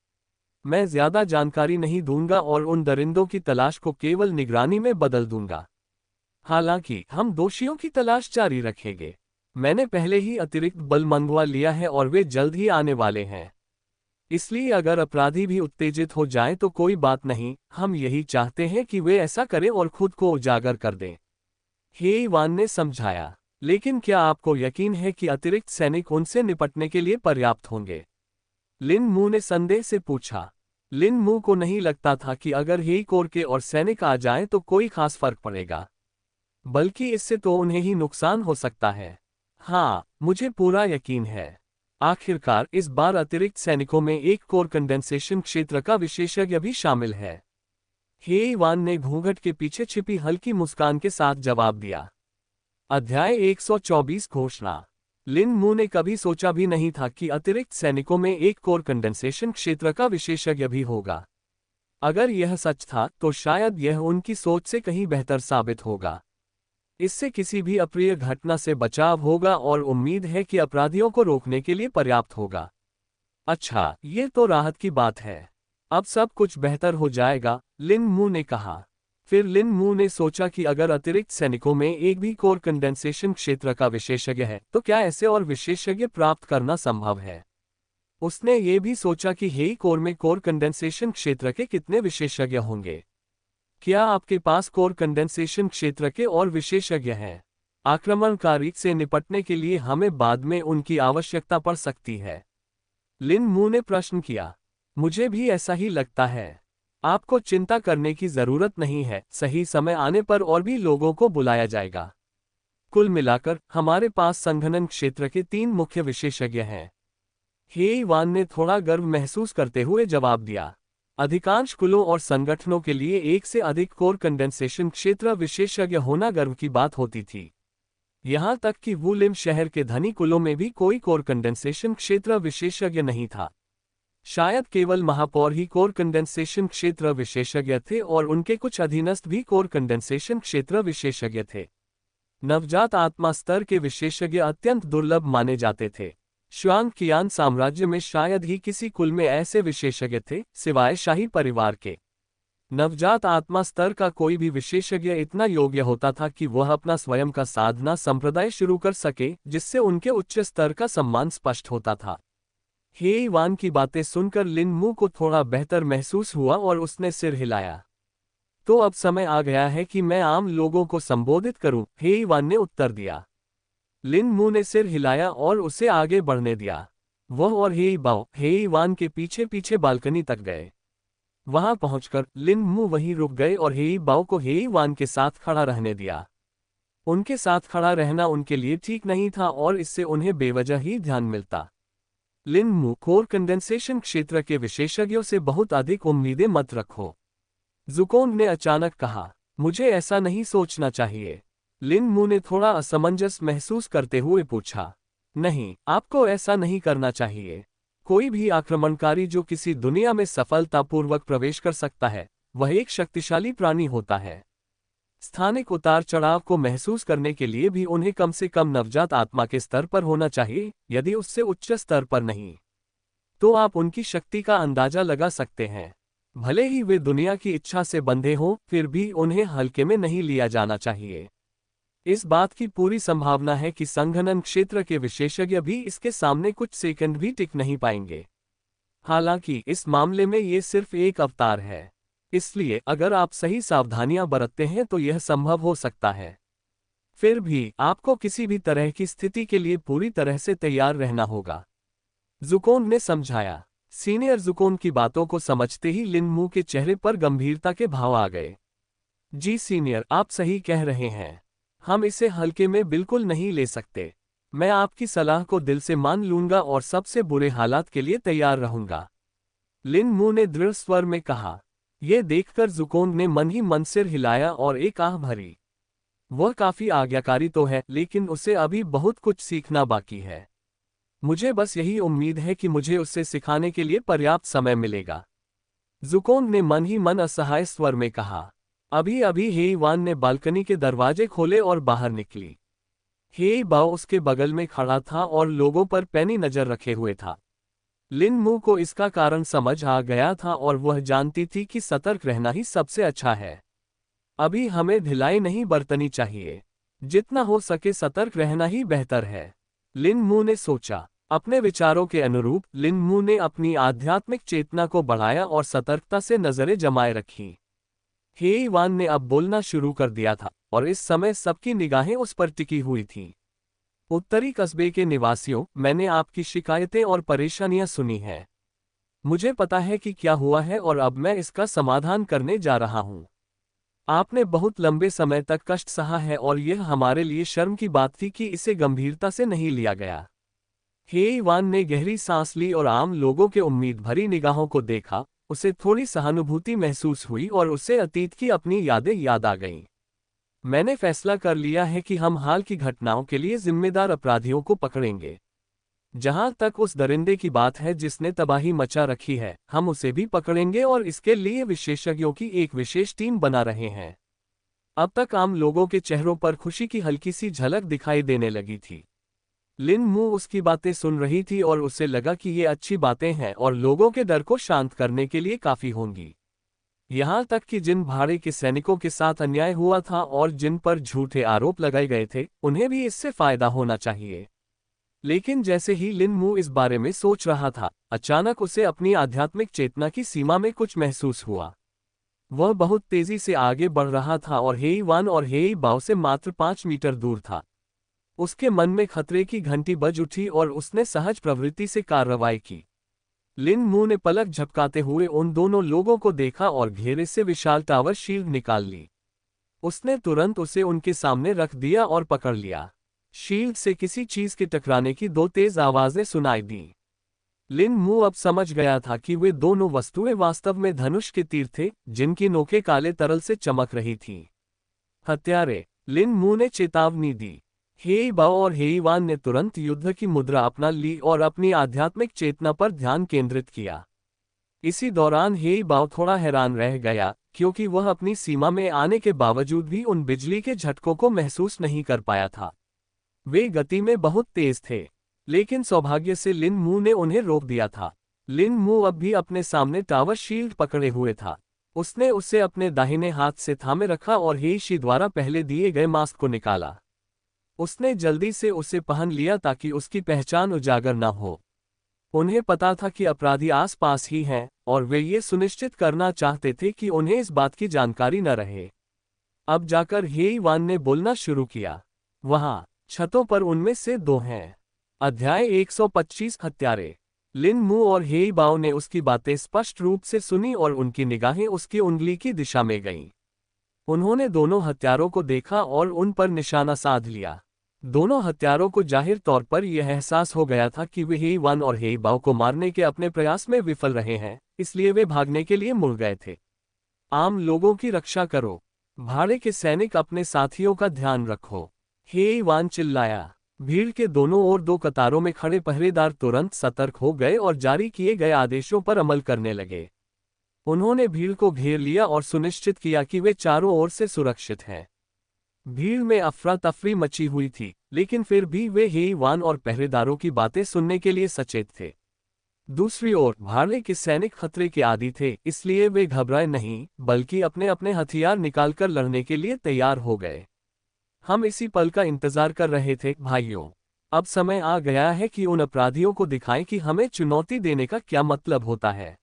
Speaker 1: मैं ज्यादा जानकारी नहीं दूंगा और उन दरिंदों की तलाश को केवल निगरानी में बदल दूंगा। हालांकि हम दोषियों की तलाश जारी रखेंगे। मैंने पहले ही अतिरिक्त बल मंगवा लिया है और वे जल्द ही आने वाले हैं। इसलिए अगर अपराधी भी उत्तेजित हो जाएं तो कोई बात नहीं, हम यही चाहते हैं कि वे ऐसा करें और खुद को उजागर कर दें, हे वान ने समझाया। लेकिन क्या आपको यकीन है कि अतिरिक्त सैनिक उनसे निपटने के लिए पर्याप्त होंगे? लिन मू ने संदेह से पूछा। लिन मू को नहीं लगता था कि अगर हे कोर के और सैनिक आ जाएं तो कोई खास फर्क पड़ेगा, बल्कि इससे तो उन्हें ही नुकसान हो सकता है। हाँ, मुझे पूरा यकीन है। आखिरकार इस बार अतिरिक्त सैनिकों में एक कोर कंडेंसेशन क्षेत्र का विशेषज्ञ भी शामिल है, हे वान ने घूंघट के पीछे छिपी हल्की मुस्कान के साथ जवाब दिया। अध्याय 124 घोषणा। लिन मू ने कभी सोचा भी नहीं था कि अतिरिक्त सैनिकों में एक कोर कंडेंसेशन क्षेत्र का विशेषज्ञ भी होगा। अगर यह सच था तो शायद यह उनकी सोच से कहीं बेहतर साबित होगा। इससे किसी भी अप्रिय घटना से बचाव होगा और उम्मीद है कि अपराधियों को रोकने के लिए पर्याप्त होगा। अच्छा, ये तो राहत की बात है। अब सब कुछ बेहतर हो जाएगा, लिन मू ने कहा। फिर लिन मू ने सोचा कि अगर अतिरिक्त सैनिकों में एक भी कोर कंडेंसेशन क्षेत्र का विशेषज्ञ है तो क्या ऐसे और विशेषज्ञ प्राप्त करना संभव है। उसने ये भी सोचा कि हेई कोर में कोर कंडेंसेशन क्षेत्र के कितने विशेषज्ञ होंगे। क्या आपके पास कोर कंडेंसेशन क्षेत्र के और विशेषज्ञ हैं? आक्रमणकारी से निपटने के लिए हमें बाद में उनकी आवश्यकता पड़ सकती है। लिन मू ने प्रश्न किया। मुझे भी ऐसा ही लगता है। आपको चिंता करने की जरूरत नहीं है, सही समय आने पर और भी लोगों को बुलाया जाएगा। कुल मिलाकर हमारे पास संघनन क्षेत्र के 3 मुख्य विशेषज्ञ हैं। हेई वान ने थोड़ा गर्व महसूस करते हुए जवाब दिया। अधिकांश कुलों और संगठनों के लिए एक से अधिक कोर कंडेंसेशन क्षेत्र विशेषज्ञ होना गर्व की बात होती थी। यहां तक कि वुलिम शहर के धनी कुलों में भी कोई कोर कंडेंसेशन क्षेत्र विशेषज्ञ नहीं था। शायद केवल महापौर ही कोर कंडेंसेशन क्षेत्र विशेषज्ञ थे और उनके कुछ अधीनस्थ भी कोर कंडेंसेशन क्षेत्र विशेषज्ञ थे। नवजात आत्मा स्तर के विशेषज्ञ अत्यंत दुर्लभ माने जाते थे। श्वांग कियान साम्राज्य में शायद ही किसी कुल में ऐसे विशेषज्ञ थे, सिवाय शाही परिवार के। नवजात आत्मा स्तर का कोई भी विशेषज्ञ इतना योग्य होता था कि वह अपना स्वयं का साधना संप्रदाय शुरू कर सके, जिससे उनके उच्च स्तर का सम्मान स्पष्ट होता था। हेई वान की बातें सुनकर लिन मू को थोड़ा बेहतर महसूस हुआ और उसने सिर हिलाया। तो अब समय आ गया है कि मैं आम लोगों को संबोधित करूं, हेई वान ने उत्तर दिया। लिन मू ने सिर हिलाया और उसे आगे बढ़ने दिया। वह और हेई वान के पीछे पीछे बालकनी तक गए। वहां पहुंचकर लिन मू वहीं रुक गए और हेई बाओ को हेई वान के साथ खड़ा रहने दिया। उनके साथ खड़ा रहना उनके लिए ठीक नहीं था और इससे उन्हें बेवजह ही ध्यान मिलता। लिन मू, कोर कंडेंसेशन क्षेत्र के विशेषज्ञों से बहुत अधिक उम्मीदें मत रखो, ज़ुकोंग ने अचानक कहा। मुझे ऐसा नहीं सोचना चाहिए, लिन मू ने थोड़ा असमंजस महसूस करते हुए पूछा। नहीं, आपको ऐसा नहीं करना चाहिए। कोई भी आक्रमणकारी जो किसी दुनिया में सफलतापूर्वक प्रवेश कर सकता है, वह एक शक्तिशाली प्राणी होता है। स्थानिक उतार चढ़ाव को महसूस करने के लिए भी उन्हें कम से कम नवजात आत्मा के स्तर पर होना चाहिए, यदि उससे उच्च स्तर पर नहीं, तो आप उनकी शक्ति का अंदाजा लगा सकते हैं। भले ही वे दुनिया की इच्छा से बंधे हों, फिर भी उन्हें हल्के में नहीं लिया जाना चाहिए। इस बात की पूरी संभावना है कि संघनन क्षेत्र के विशेषज्ञ भी इसके सामने कुछ सेकंड भी टिक नहीं पाएंगे। हालांकि इस मामले में ये सिर्फ एक अवतार है, इसलिए अगर आप सही सावधानियां बरतते हैं तो यह संभव हो सकता है। फिर भी आपको किसी भी तरह की स्थिति के लिए पूरी तरह से तैयार रहना होगा, ज़ुकोंग ने समझाया। सीनियर ज़ुकोंग की बातों को समझते ही लिन मू के चेहरे पर गंभीरता के भाव आ गए। जी सीनियर, आप सही कह रहे हैं। हम इसे हल्के में बिल्कुल नहीं ले सकते। मैं आपकी सलाह को दिल से मान लूंगा और सबसे बुरे हालात के लिए तैयार रहूंगा, लिन मू ने दृढ़ स्वर में कहा। यह देखकर ज़ुकोंग ने मन ही मन सिर हिलाया और एक आह भरी। वह काफी आज्ञाकारी तो है, लेकिन उसे अभी बहुत कुछ सीखना बाकी है। मुझे बस यही उम्मीद है कि मुझे उसे सिखाने के लिए पर्याप्त समय मिलेगा, ज़ुकोंग ने मन ही मन असहाय स्वर में कहा। अभी अभी हेई वान ने बालकनी के दरवाजे खोले और बाहर निकली। हेई बाओ उसके बगल में खड़ा था और लोगों पर पैनी नजर रखे हुए था। लिन मू को इसका कारण समझ आ गया था और वह जानती थी कि सतर्क रहना ही सबसे अच्छा है। अभी हमें ढिलाई नहीं बरतनी चाहिए, जितना हो सके सतर्क रहना ही बेहतर है, लिन मू ने सोचा। अपने विचारों के अनुरूप लिन मू ने अपनी आध्यात्मिक चेतना को बढ़ाया और सतर्कता से नजरें जमाए रखीं। हेई वान ने अब बोलना शुरू कर दिया था और इस समय सबकी निगाहें उस पर टिकी हुई थीं। उत्तरी कस्बे के निवासियों, मैंने आपकी शिकायतें और परेशानियां सुनी हैं। मुझे पता है कि क्या हुआ है और अब मैं इसका समाधान करने जा रहा हूं। आपने बहुत लंबे समय तक कष्ट सहा है और यह हमारे लिए शर्म की बात थी कि इसे गंभीरता से नहीं लिया गया। हेई वान ने गहरी सांस ली और आम लोगों के उम्मीद भरी निगाहों को देखा। उसे थोड़ी सहानुभूति महसूस हुई और उसे अतीत की अपनी यादें याद आ गईं। मैंने फैसला कर लिया है कि हम हाल की घटनाओं के लिए जिम्मेदार अपराधियों को पकड़ेंगे। जहां तक उस दरिंदे की बात है जिसने तबाही मचा रखी है, हम उसे भी पकड़ेंगे और इसके लिए विशेषज्ञों की एक विशेष टीम बना रहे हैं। अब तक आम लोगों के चेहरों पर खुशी की हल्की सी झलक दिखाई देने लगी थी। लिन मू उसकी बातें सुन रही थी और उसे लगा कि ये अच्छी बातें हैं और लोगों के डर को शांत करने के लिए काफी होंगी। यहां तक कि जिन भाड़े के सैनिकों के साथ अन्याय हुआ था और जिन पर झूठे आरोप लगाए गए थे, उन्हें भी इससे फायदा होना चाहिए। लेकिन जैसे ही लिन मू इस बारे में सोच रहा था, अचानक उसे अपनी आध्यात्मिक चेतना की सीमा में कुछ महसूस हुआ। वह बहुत तेजी से आगे बढ़ रहा था और हेई वान और हेई बाओ से मात्र 5 मीटर दूर था। उसके मन में खतरे की घंटी बज उठी और उसने सहज प्रवृत्ति से कार्रवाई की। लिन मू ने पलक झपकाते हुए उन दोनों लोगों को देखा और घेरे से विशाल टावर शील्ड निकाल ली। उसने तुरंत उसे उनके सामने रख दिया और पकड़ लिया। शील्ड से किसी चीज के टकराने की दो तेज आवाजें सुनाई दी। लिन मू अब समझ गया था कि वे दोनों वस्तुएं वास्तव में धनुष के तीर थे, जिनकी नोकें काले तरल से चमक रही थीं। हत्यारे, लिन मू ने चेतावनी दी। हेई बाओ और हेई वान ने तुरंत युद्ध की मुद्रा अपना ली और अपनी आध्यात्मिक चेतना पर ध्यान केंद्रित किया। इसी दौरान हेई बाओ थोड़ा हैरान रह गया, क्योंकि वह अपनी सीमा में आने के बावजूद भी उन बिजली के झटकों को महसूस नहीं कर पाया था। वे गति में बहुत तेज थे, लेकिन सौभाग्य से लिन मू ने उन्हें रोक दिया था। लिन मू अब भी अपने सामने टावर शील्ड पकड़े हुए था। उसने उसे अपने दाहिने हाथ से थामे रखा और हेई शी द्वारा पहले दिए गए मास्क को निकाला। उसने जल्दी से उसे पहन लिया ताकि उसकी पहचान उजागर न हो। उन्हें पता था कि अपराधी आसपास ही हैं, और वे ये सुनिश्चित करना चाहते थे कि उन्हें इस बात की जानकारी न रहे। अब जाकर हेई वान ने बोलना शुरू किया। वहां छतों पर उनमें से दो हैं। अध्याय 125 हत्यारे। लिन मू और हेई बाओ ने उसकी बातें स्पष्ट रूप से सुनी और उनकी निगाहें उसकी उंगली की दिशा में गईं। उन्होंने दोनों हत्यारों को देखा और उन पर निशाना साध लिया। दोनों हत्यारों को जाहिर तौर पर यह एहसास हो गया था कि वे हेई वान और हेई बाओ को मारने के अपने प्रयास में विफल रहे हैं, इसलिए वे भागने के लिए मुड़ गए थे। आम लोगों की रक्षा करो। भाड़े के सैनिक अपने साथियों का ध्यान रखो, हेई वान चिल्लाया। भीड़ के दोनों ओर दो कतारों में खड़े पहरेदार तुरंत सतर्क हो गए और जारी किए गए आदेशों पर अमल करने लगे। उन्होंने भीड़ को घेर लिया और सुनिश्चित किया कि वे चारों ओर से सुरक्षित हैं। भीड़ में अफरा तफरी मची हुई थी, लेकिन फिर भी वे हेई वान और पहरेदारों की बातें सुनने के लिए सचेत थे। दूसरी ओर भाड़े के सैनिक खतरे के आदी थे, इसलिए वे घबराए नहीं, बल्कि अपने अपने हथियार निकालकर लड़ने के लिए तैयार हो गए। हम इसी पल का इंतजार कर रहे थे भाइयों। अब समय आ गया है कि उन अपराधियों को दिखाएं कि हमें चुनौती देने का क्या मतलब होता है।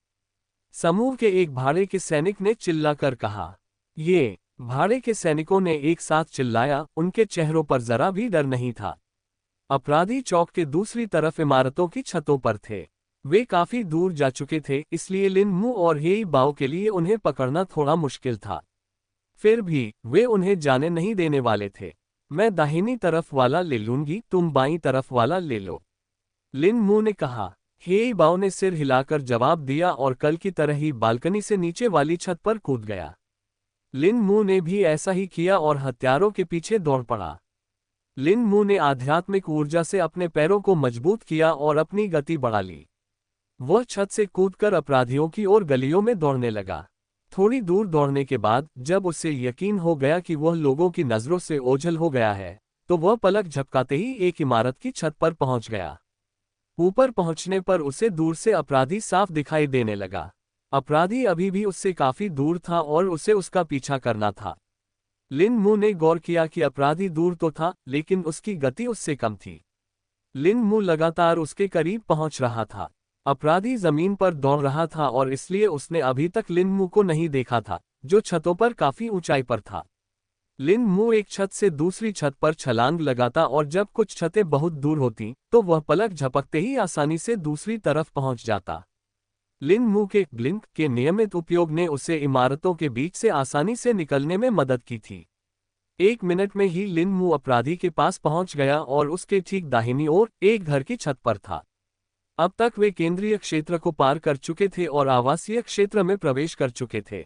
Speaker 1: समूह के एक भाड़े के सैनिक ने चिल्लाकर कहा। ये भाड़े के सैनिकों ने एक साथ चिल्लाया, उनके चेहरों पर जरा भी डर नहीं था। अपराधी चौक के दूसरी तरफ इमारतों की छतों पर थे। वे काफी दूर जा चुके थे, इसलिए लिन मू और हेई बाओ के लिए उन्हें पकड़ना थोड़ा मुश्किल था। फिर भी वे उन्हें जाने नहीं देने वाले थे। मैं दाहिनी तरफ वाला ले लूंगी, तुम बाईं तरफ वाला ले लो, लिन मू ने कहा। हेई बाओ ने सिर हिलाकर जवाब दिया और कल की तरह ही बालकनी से नीचे वाली छत पर कूद गया। लिन मू ने भी ऐसा ही किया और हत्यारों के पीछे दौड़ पड़ा। लिन मू ने आध्यात्मिक ऊर्जा से अपने पैरों को मजबूत किया और अपनी गति बढ़ा ली। वह छत से कूदकर अपराधियों की ओर गलियों में दौड़ने लगा। थोड़ी दूर दौड़ने के बाद जब उसे यकीन हो गया कि वह लोगों की नजरों से ओझल हो गया है, तो वह पलक झपकाते ही एक इमारत की छत पर पहुंच गया। ऊपर पहुंचने पर उसे दूर से अपराधी साफ दिखाई देने लगा। अपराधी अभी भी उससे काफी दूर था और उसे उसका पीछा करना था। लिन मू ने गौर किया कि अपराधी दूर तो था, लेकिन उसकी गति उससे कम थी। लिन मू लगातार उसके करीब पहुंच रहा था। अपराधी जमीन पर दौड़ रहा था और इसलिए उसने अभी तक लिन मू को नहीं देखा था, जो छतों पर काफी ऊंचाई पर था। लिन मू एक छत से दूसरी छत पर छलांग लगाता और जब कुछ छतें बहुत दूर होती तो वह पलक झपकते ही आसानी से दूसरी तरफ पहुंच जाता। लिन मू के ब्लिंक के नियमित उपयोग ने उसे इमारतों के बीच से आसानी से निकलने में मदद की थी। 1 मिनट में ही लिन मू अपराधी के पास पहुंच गया और उसके ठीक दाहिनी ओर एक घर की छत पर था। अब तक वे केंद्रीय क्षेत्र को पार कर चुके थे और आवासीय क्षेत्र में प्रवेश कर चुके थे।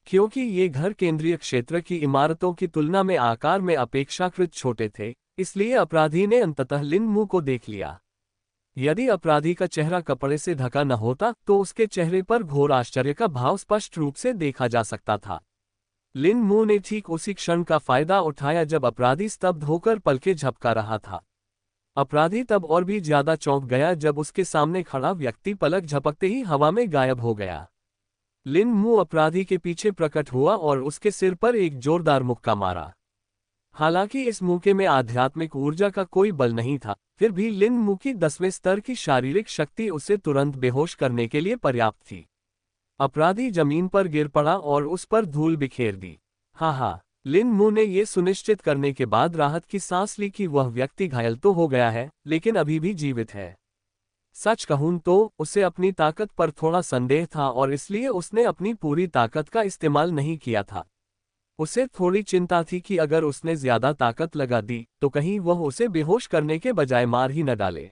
Speaker 1: क्योंकि ये घर केंद्रीय क्षेत्र की इमारतों की तुलना में आकार में अपेक्षाकृत छोटे थे, इसलिए अपराधी ने अंततः लिन मू को देख लिया। यदि अपराधी का चेहरा कपड़े से ढका न होता तो उसके चेहरे पर घोर आश्चर्य का भाव स्पष्ट रूप से देखा जा सकता था। लिन मू ने ठीक उसी क्षण का फायदा उठाया जब अपराधी स्तब्ध होकर पलकें झपका रहा था। अपराधी तब और भी ज्यादा चौंक गया जब उसके सामने खड़ा व्यक्ति पलक झपकते ही हवा में गायब हो गया। लिन मू अपराधी के पीछे प्रकट हुआ और उसके सिर पर एक जोरदार मुक्का मारा। हालांकि इस मुक्के में आध्यात्मिक ऊर्जा का कोई बल नहीं था, फिर भी लिन मू की 10वें स्तर की शारीरिक शक्ति उसे तुरंत बेहोश करने के लिए पर्याप्त थी। अपराधी जमीन पर गिर पड़ा और उस पर धूल बिखेर दी। हाँ, लिन मू ने यह सुनिश्चित करने के बाद राहत की सांस ली कि वह व्यक्ति घायल तो हो गया है, लेकिन अभी भी जीवित है। सच कहूं तो उसे अपनी ताकत पर थोड़ा संदेह था और इसलिए उसने अपनी पूरी ताकत का इस्तेमाल नहीं किया था। उसे थोड़ी चिंता थी कि अगर उसने ज्यादा ताकत लगा दी तो कहीं वह उसे बेहोश करने के बजाय मार ही न डाले।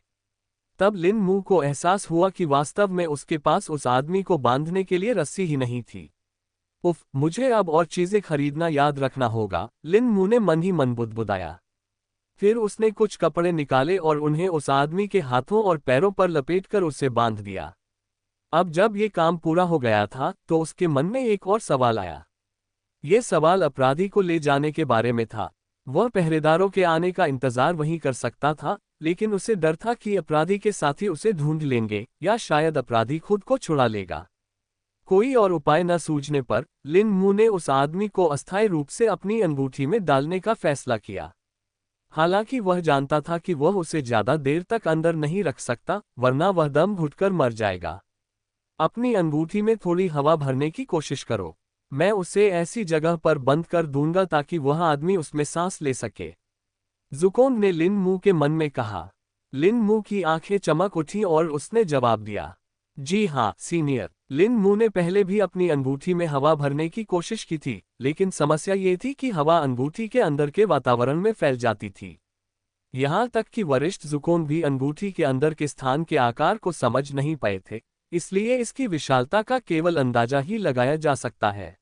Speaker 1: तब लिन मू को एहसास हुआ कि वास्तव में उसके पास उस आदमी को बांधने के लिए रस्सी ही नहीं थी। उफ, मुझे अब और चीजें खरीदना याद रखना होगा, लिन मू ने मन ही मन बुदबुदाया। फिर उसने कुछ कपड़े निकाले और उन्हें उस आदमी के हाथों और पैरों पर लपेटकर उसे बांध दिया। अब जब ये काम पूरा हो गया था तो उसके मन में एक और सवाल आया। ये सवाल अपराधी को ले जाने के बारे में था। वह पहरेदारों के आने का इंतजार वहीं कर सकता था, लेकिन उसे डर था कि अपराधी के साथी उसे ढूंढ लेंगे या शायद अपराधी खुद को छुड़ा लेगा। कोई और उपाय न सूझने पर लिन मू ने उस आदमी को अस्थायी रूप से अपनी अंगूठी में डालने का फैसला किया। हालांकि वह जानता था कि वह उसे ज्यादा देर तक अंदर नहीं रख सकता, वरना वह दम घुटकर मर जाएगा। अपनी अंगूठी में थोड़ी हवा भरने की कोशिश करो। मैं उसे ऐसी जगह पर बंद कर दूंगा ताकि वह आदमी उसमें सांस ले सके, ज़ुकोंग ने लिन मू के मन में कहा। लिन मू की आंखें चमक उठी और उसने जवाब दिया, जी हाँ सीनियर। लिन मू ने पहले भी अपनी अंगूठी में हवा भरने की कोशिश की थी, लेकिन समस्या ये थी कि हवा अंगूठी के अंदर के वातावरण में फैल जाती थी। यहाँ तक कि वरिष्ठ ज़ुकोंग भी अंगूठी के अंदर के स्थान के आकार को समझ नहीं पाए थे, इसलिए इसकी विशालता का केवल अंदाजा ही लगाया जा सकता है।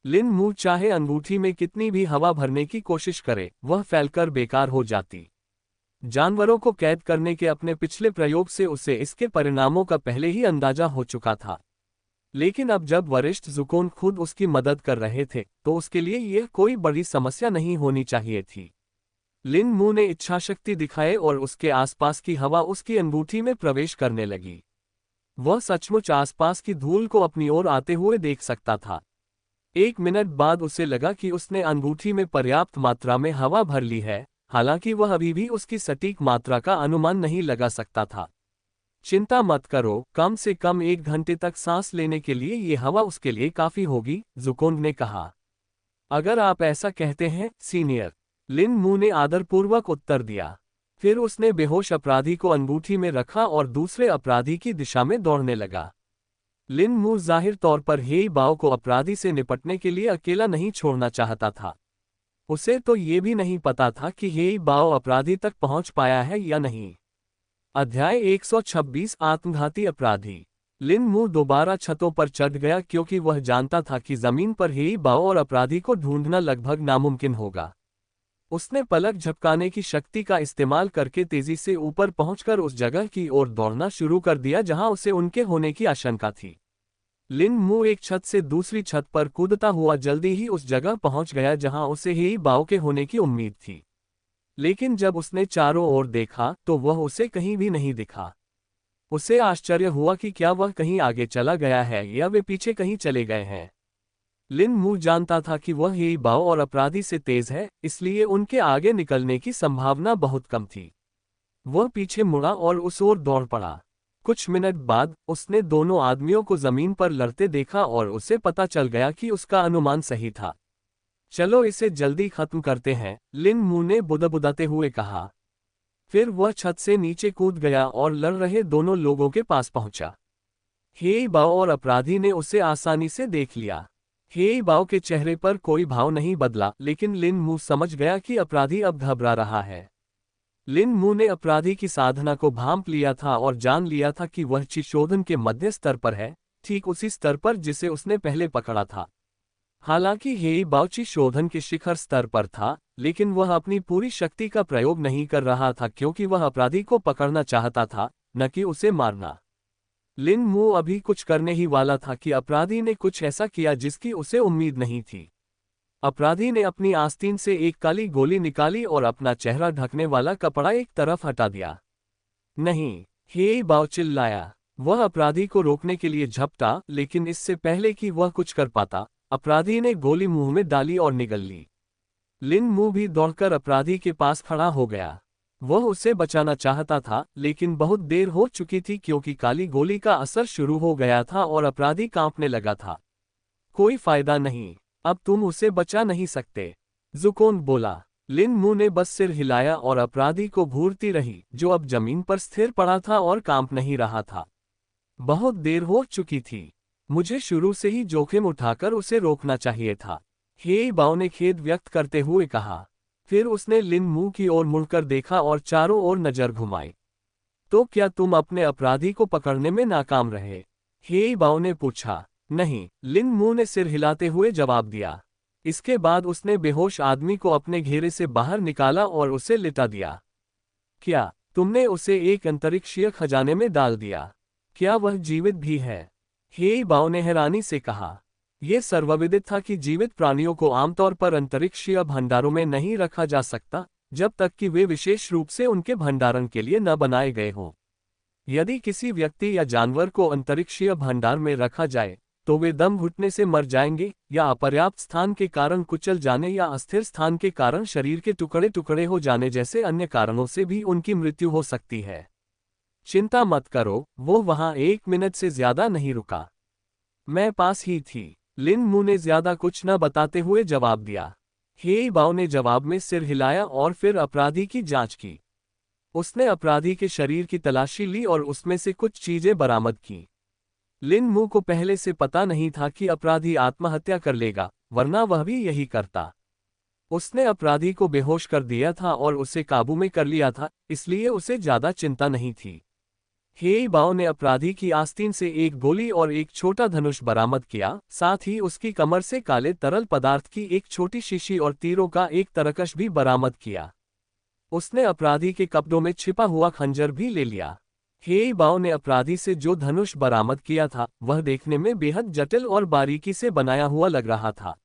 Speaker 1: लिन मू चाहे अंगूठी में कितनी भी हवा भरने की कोशिश करे, वह फैलकर बेकार हो जाती। जानवरों को कैद करने के अपने पिछले प्रयोग से उसे इसके परिणामों का पहले ही अंदाजा हो चुका था। लेकिन अब जब वरिष्ठ ज़ुकोंग खुद उसकी मदद कर रहे थे तो उसके लिए यह कोई बड़ी समस्या नहीं होनी चाहिए थी। लिन मू ने इच्छाशक्ति दिखाए और उसके आसपास की हवा उसकी अंगूठी में प्रवेश करने लगी। वह सचमुच आसपास की धूल को अपनी ओर आते हुए देख सकता था। 1 मिनट बाद उसे लगा कि उसने अंगूठी में पर्याप्त मात्रा में हवा भर ली है, हालांकि वह अभी भी उसकी सटीक मात्रा का अनुमान नहीं लगा सकता था। चिंता मत करो, कम से कम 1 घंटे तक सांस लेने के लिए ये हवा उसके लिए काफी होगी, ज़ुकोंग ने कहा। अगर आप ऐसा कहते हैं सीनियर, लिन मू ने आदरपूर्वक उत्तर दिया। फिर उसने बेहोश अपराधी को अंगूठी में रखा और दूसरे अपराधी की दिशा में दौड़ने लगा। लिन मू जाहिर तौर पर हेई बाओ को अपराधी से निपटने के लिए अकेला नहीं छोड़ना चाहता था। उसे तो ये भी नहीं पता था कि हेई बाओ अपराधी तक पहुंच पाया है या नहीं। अध्याय 126 आत्मघाती अपराधी। लिन मू दोबारा छतों पर चढ़ गया क्योंकि वह जानता था कि जमीन पर हेई बाओ और अपराधी को ढूंढना लगभग नामुमकिन होगा। उसने पलक झपकाने की शक्ति का इस्तेमाल करके तेजी से ऊपर पहुंचकर उस जगह की ओर दौड़ना शुरू कर दिया जहां उसे उनके होने की आशंका थी। लिन मू एक छत से दूसरी छत पर कूदता हुआ जल्दी ही उस जगह पहुंच गया जहां उसे हेई बाओ के होने की उम्मीद थी। लेकिन जब उसने चारों ओर देखा तो वह उसे कहीं भी नहीं दिखा। उसे आश्चर्य हुआ कि क्या वह कहीं आगे चला गया है या वे पीछे कहीं चले गए हैं। लिन मू जानता था कि वह हेई बाओ और अपराधी से तेज है, इसलिए उनके आगे निकलने की संभावना बहुत कम थी। वह पीछे मुड़ा और उस ओर दौड़ पड़ा। कुछ मिनट बाद उसने दोनों आदमियों को जमीन पर लड़ते देखा और उसे पता चल गया कि उसका अनुमान सही था। चलो इसे जल्दी खत्म करते हैं, लिन मू ने बुदबुदाते हुए कहा। फिर वह छत से नीचे कूद गया और लड़ रहे दोनों लोगों के पास पहुंचा। हेई बाओ और अपराधी ने उसे आसानी से देख लिया। हेई बाओ के चेहरे पर कोई भाव नहीं बदला, लेकिन लिन मू समझ गया कि अपराधी अब घबरा रहा है। लिन मू ने अपराधी की साधना को भांप लिया था और जान लिया था कि वह चिशोधन के मध्य स्तर पर है, ठीक उसी स्तर पर जिसे उसने पहले पकड़ा था। हालांकि हेई बाओची शोधन के शिखर स्तर पर था, लेकिन वह अपनी पूरी शक्ति का प्रयोग नहीं कर रहा था क्योंकि वह अपराधी को पकड़ना चाहता था, न कि उसे मारना। लिन मू अभी कुछ करने ही वाला था कि अपराधी ने कुछ ऐसा किया जिसकी उसे उम्मीद नहीं थी। अपराधी ने अपनी आस्तीन से एक काली गोली निकाली और अपना चेहरा ढकने वाला कपड़ा एक तरफ हटा दिया। नहीं, हेई बाओ चिल्लाया। वह अपराधी को रोकने के लिए झपटा, लेकिन इससे पहले कि वह कुछ कर पाता, अपराधी ने गोली मुंह में डाली और निगल ली। लिन मू भी दौड़कर अपराधी के पास खड़ा हो गया। वह उसे बचाना चाहता था, लेकिन बहुत देर हो चुकी थी क्योंकि काली गोली का असर शुरू हो गया था और अपराधी कांपने लगा था। कोई फायदा नहीं, अब तुम उसे बचा नहीं सकते, ज़ुकोन बोला। लिन मू ने बस सिर हिलाया और अपराधी को घूरती रही, जो अब जमीन पर स्थिर पड़ा था और कांप नहीं रहा था। बहुत देर हो चुकी थी। मुझे शुरू से ही जोखिम उठाकर उसे रोकना चाहिए था, हेई बाओ ने खेद व्यक्त करते हुए कहा। फिर उसने लिन मू की ओर मुड़कर देखा और चारों ओर नजर घुमाई। तो क्या तुम अपने अपराधी को पकड़ने में नाकाम रहे? हेई बाओ ने पूछा। नहीं, लिन मू ने सिर हिलाते हुए जवाब दिया। इसके बाद उसने बेहोश आदमी को अपने घेरे से बाहर निकाला और उसे लिटा दिया। क्या तुमने उसे एक अंतरिक्षीय खजाने में डाल दिया? क्या वह जीवित भी है? हेई बाओ ने हैरानी से कहा। यह सर्वविदित था कि जीवित प्राणियों को आमतौर पर अंतरिक्षीय भंडारों में नहीं रखा जा सकता, जब तक कि वे विशेष रूप से उनके भंडारण के लिए न बनाए गए हों। यदि किसी व्यक्ति या जानवर को अंतरिक्षीय भंडार में रखा जाए, तो वे दम घुटने से मर जाएंगे, या अपर्याप्त स्थान के कारण कुचल जाने या अस्थिर स्थान के कारण शरीर के टुकड़े टुकड़े हो जाने जैसे अन्य कारणों से भी उनकी मृत्यु हो सकती है। चिंता मत करो, वो वहां 1 मिनट से ज्यादा नहीं रुका। मैं पास ही थी, लिन मू ने ज्यादा कुछ न बताते हुए जवाब दिया। हेई बाओ ने जवाब में सिर हिलाया और फिर अपराधी की जांच की। उसने अपराधी के शरीर की तलाशी ली और उसमें से कुछ चीजें बरामद की। लिन मू को पहले से पता नहीं था कि अपराधी आत्महत्या कर लेगा, वरना वह भी यही करता। उसने अपराधी को बेहोश कर दिया था और उसे काबू में कर लिया था, इसलिए उसे ज्यादा चिंता नहीं थी। हेई बाओ ने अपराधी की आस्तीन से एक गोली और एक छोटा धनुष बरामद किया, साथ ही उसकी कमर से काले तरल पदार्थ की एक छोटी शीशी और तीरों का एक तरकश भी बरामद किया। उसने अपराधी के कपड़ों में छिपा हुआ खंजर भी ले लिया। हेई बाओ ने अपराधी से जो धनुष बरामद किया था, वह देखने में बेहद जटिल और बारीकी से बनाया हुआ लग रहा था।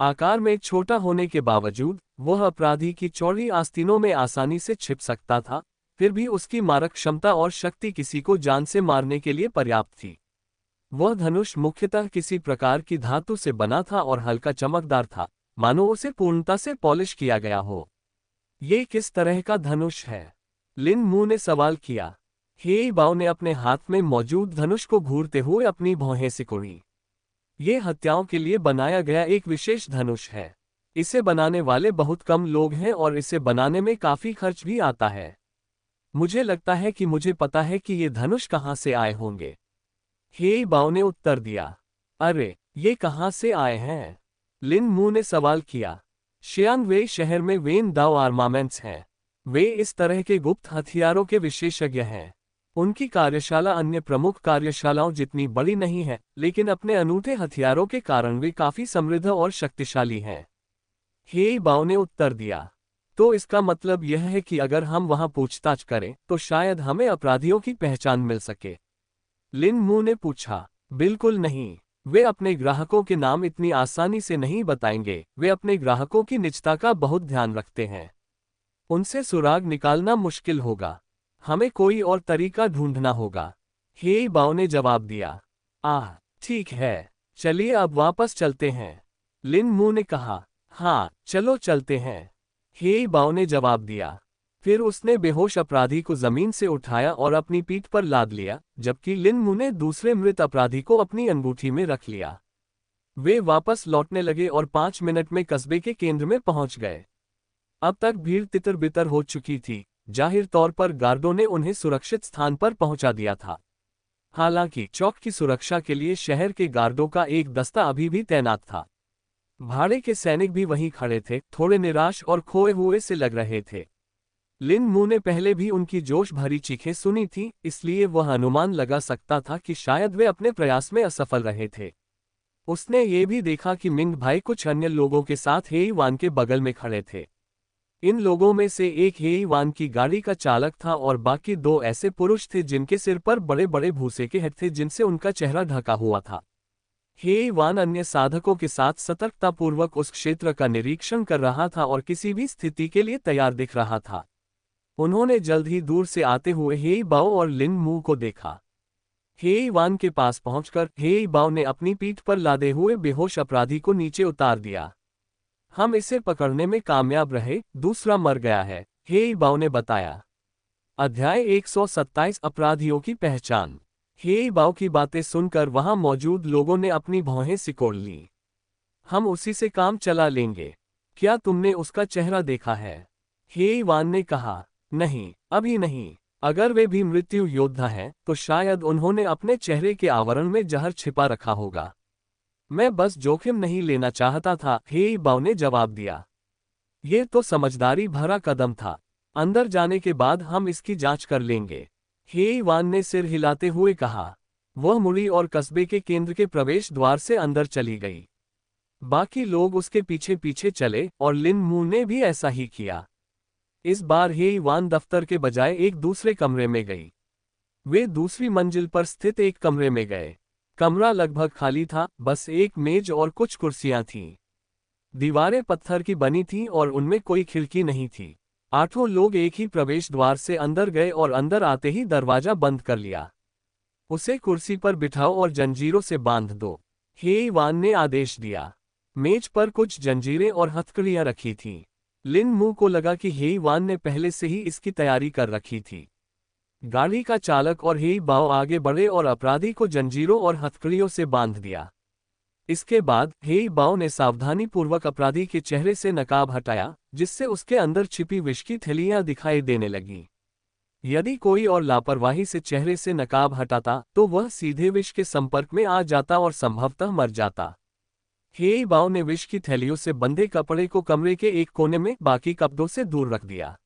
Speaker 1: आकार में छोटा होने के बावजूद, वह अपराधी की चौड़ी आस्तीनों में आसानी से छिप सकता था, फिर भी उसकी मारक क्षमता और शक्ति किसी को जान से मारने के लिए पर्याप्त थी। वह धनुष मुख्यतः किसी प्रकार की धातु से बना था और हल्का चमकदार था, मानो उसे पूर्णता से पॉलिश किया गया हो। ये किस तरह का धनुष है? लिन मू ने सवाल किया। हेई बाओ ने अपने हाथ में मौजूद धनुष को घूरते हुए अपनी भौहें सिकुड़ी। ये हत्याओं के लिए बनाया गया एक विशेष धनुष है। इसे बनाने वाले बहुत कम लोग हैं और इसे बनाने में काफी खर्च भी आता है। मुझे लगता है कि मुझे पता है कि ये धनुष कहाँ से आए होंगे, हेई बाओ ने उत्तर दिया। अरे, ये कहाँ से आए हैं? लिन मू ने सवाल किया। शियानवे शहर में वेन दाओ आर्मामेंट्स हैं। वे इस तरह के गुप्त हथियारों के विशेषज्ञ हैं। उनकी कार्यशाला अन्य प्रमुख कार्यशालाओं जितनी बड़ी नहीं है, लेकिन अपने अनूठे हथियारों के कारण वे काफी समृद्ध और शक्तिशाली हैं, हेई बाओ ने उत्तर दिया। तो इसका मतलब यह है कि अगर हम वहां पूछताछ करें, तो शायद हमें अपराधियों की पहचान मिल सके, लिन मू ने पूछा। बिल्कुल नहीं, वे अपने ग्राहकों के नाम इतनी आसानी से नहीं बताएंगे। वे अपने ग्राहकों की निजता का बहुत ध्यान रखते हैं। उनसे सुराग निकालना मुश्किल होगा। हमें कोई और तरीका ढूंढना होगा, हेई बाओ ने जवाब दिया। ठीक है, चलिए अब वापस चलते हैं, लिन मू ने कहा। हाँ, चलो चलते हैं, हेई बाओ ने जवाब दिया। फिर उसने बेहोश अपराधी को जमीन से उठाया और अपनी पीठ पर लाद लिया, जबकि लिन मू ने दूसरे मृत अपराधी को अपनी अंगूठी में रख लिया। वे वापस लौटने लगे और 5 मिनट में कस्बे के केंद्र में पहुंच गए। अब तक भीड़ तितर बितर हो चुकी थी। जाहिर तौर पर गार्डों ने उन्हें सुरक्षित स्थान पर पहुंचा दिया था। हालांकि चौक की सुरक्षा के लिए शहर के गार्डों का एक दस्ता अभी भी तैनात था। भाड़े के सैनिक भी वहीं खड़े थे, थोड़े निराश और खोए हुए से लग रहे थे। लिन मू ने पहले भी उनकी जोश भरी चीखें सुनी थी, इसलिए वह अनुमान लगा सकता था कि शायद वे अपने प्रयास में असफल रहे थे। उसने ये भी देखा कि मिंग भाई कुछ अन्य लोगों के साथ हेई वान के बगल में खड़े थे। इन लोगों में से एक हेई वान की गाड़ी का चालक था और बाकी दो ऐसे पुरुष थे जिनके सिर पर बड़े बड़े भूसे के हेड थे जिनसे उनका चेहरा ढका हुआ था। हेई वान अन्य साधकों के साथ सतर्कतापूर्वक उस क्षेत्र का निरीक्षण कर रहा था और किसी भी स्थिति के लिए तैयार दिख रहा था। उन्होंने जल्द ही दूर से आते हुए हेई बाओ और लिन मू को देखा। हेई वान के पास पहुंचकर हेई बाओ ने अपनी पीठ पर लादे हुए बेहोश अपराधी को नीचे उतार दिया। हम इसे पकड़ने में कामयाब रहे, दूसरा मर गया है, हेई बाओ ने बताया। अध्याय 127 अपराधियों की पहचान। हेई बाओ की बातें सुनकर वहां मौजूद लोगों ने अपनी भौहें सिकोड़ लीं। हम उसी से काम चला लेंगे। क्या तुमने उसका चेहरा देखा है? हेई वान ने कहा। नहीं, अभी नहीं। अगर वे भी मृत्यु योद्धा हैं, तो शायद उन्होंने अपने चेहरे के आवरण में जहर छिपा रखा होगा। मैं बस जोखिम नहीं लेना चाहता था, हेई बाओ ने जवाब दिया। ये तो समझदारी भरा कदम था। अंदर जाने के बाद हम इसकी जांच कर लेंगे, हेई वान ने सिर हिलाते हुए कहा। वह मुड़ी और कस्बे के केंद्र के प्रवेश द्वार से अंदर चली गई। बाकी लोग उसके पीछे पीछे चले और लिन मू ने भी ऐसा ही किया। इस बार हेई वान दफ्तर के बजाय एक दूसरे कमरे में गई। वे दूसरी मंजिल पर स्थित एक कमरे में गए। कमरा लगभग खाली था, बस एक मेज और कुछ कुर्सियां थीं। दीवारें पत्थर की बनी थीं और उनमें कोई खिड़की नहीं थी। आठों लोग एक ही प्रवेश द्वार से अंदर गए और अंदर आते ही दरवाजा बंद कर लिया। उसे कुर्सी पर बिठाओ और जंजीरों से बांध दो, हेई वान ने आदेश दिया। मेज पर कुछ जंजीरें और हथकड़ियां रखी थीं। लिन मू को लगा कि हेई वान ने पहले से ही इसकी तैयारी कर रखी थी। गाड़ी का चालक और हेई बाओ आगे बढ़े और अपराधी को जंजीरों और हथकड़ियों से बांध दिया। इसके बाद हेई बाओ ने सावधानीपूर्वक अपराधी के चेहरे से नकाब हटाया, जिससे उसके अंदर छिपी विष की थैलियां दिखाई देने लगीं। यदि कोई और लापरवाही से चेहरे से नकाब हटाता तो वह सीधे विष के संपर्क में आ जाता और संभवतः मर जाता। हेई बाओ ने विष की थैलियों से बंधे कपड़े को कमरे के एक कोने में बाकी कपड़ों से दूर रख दिया।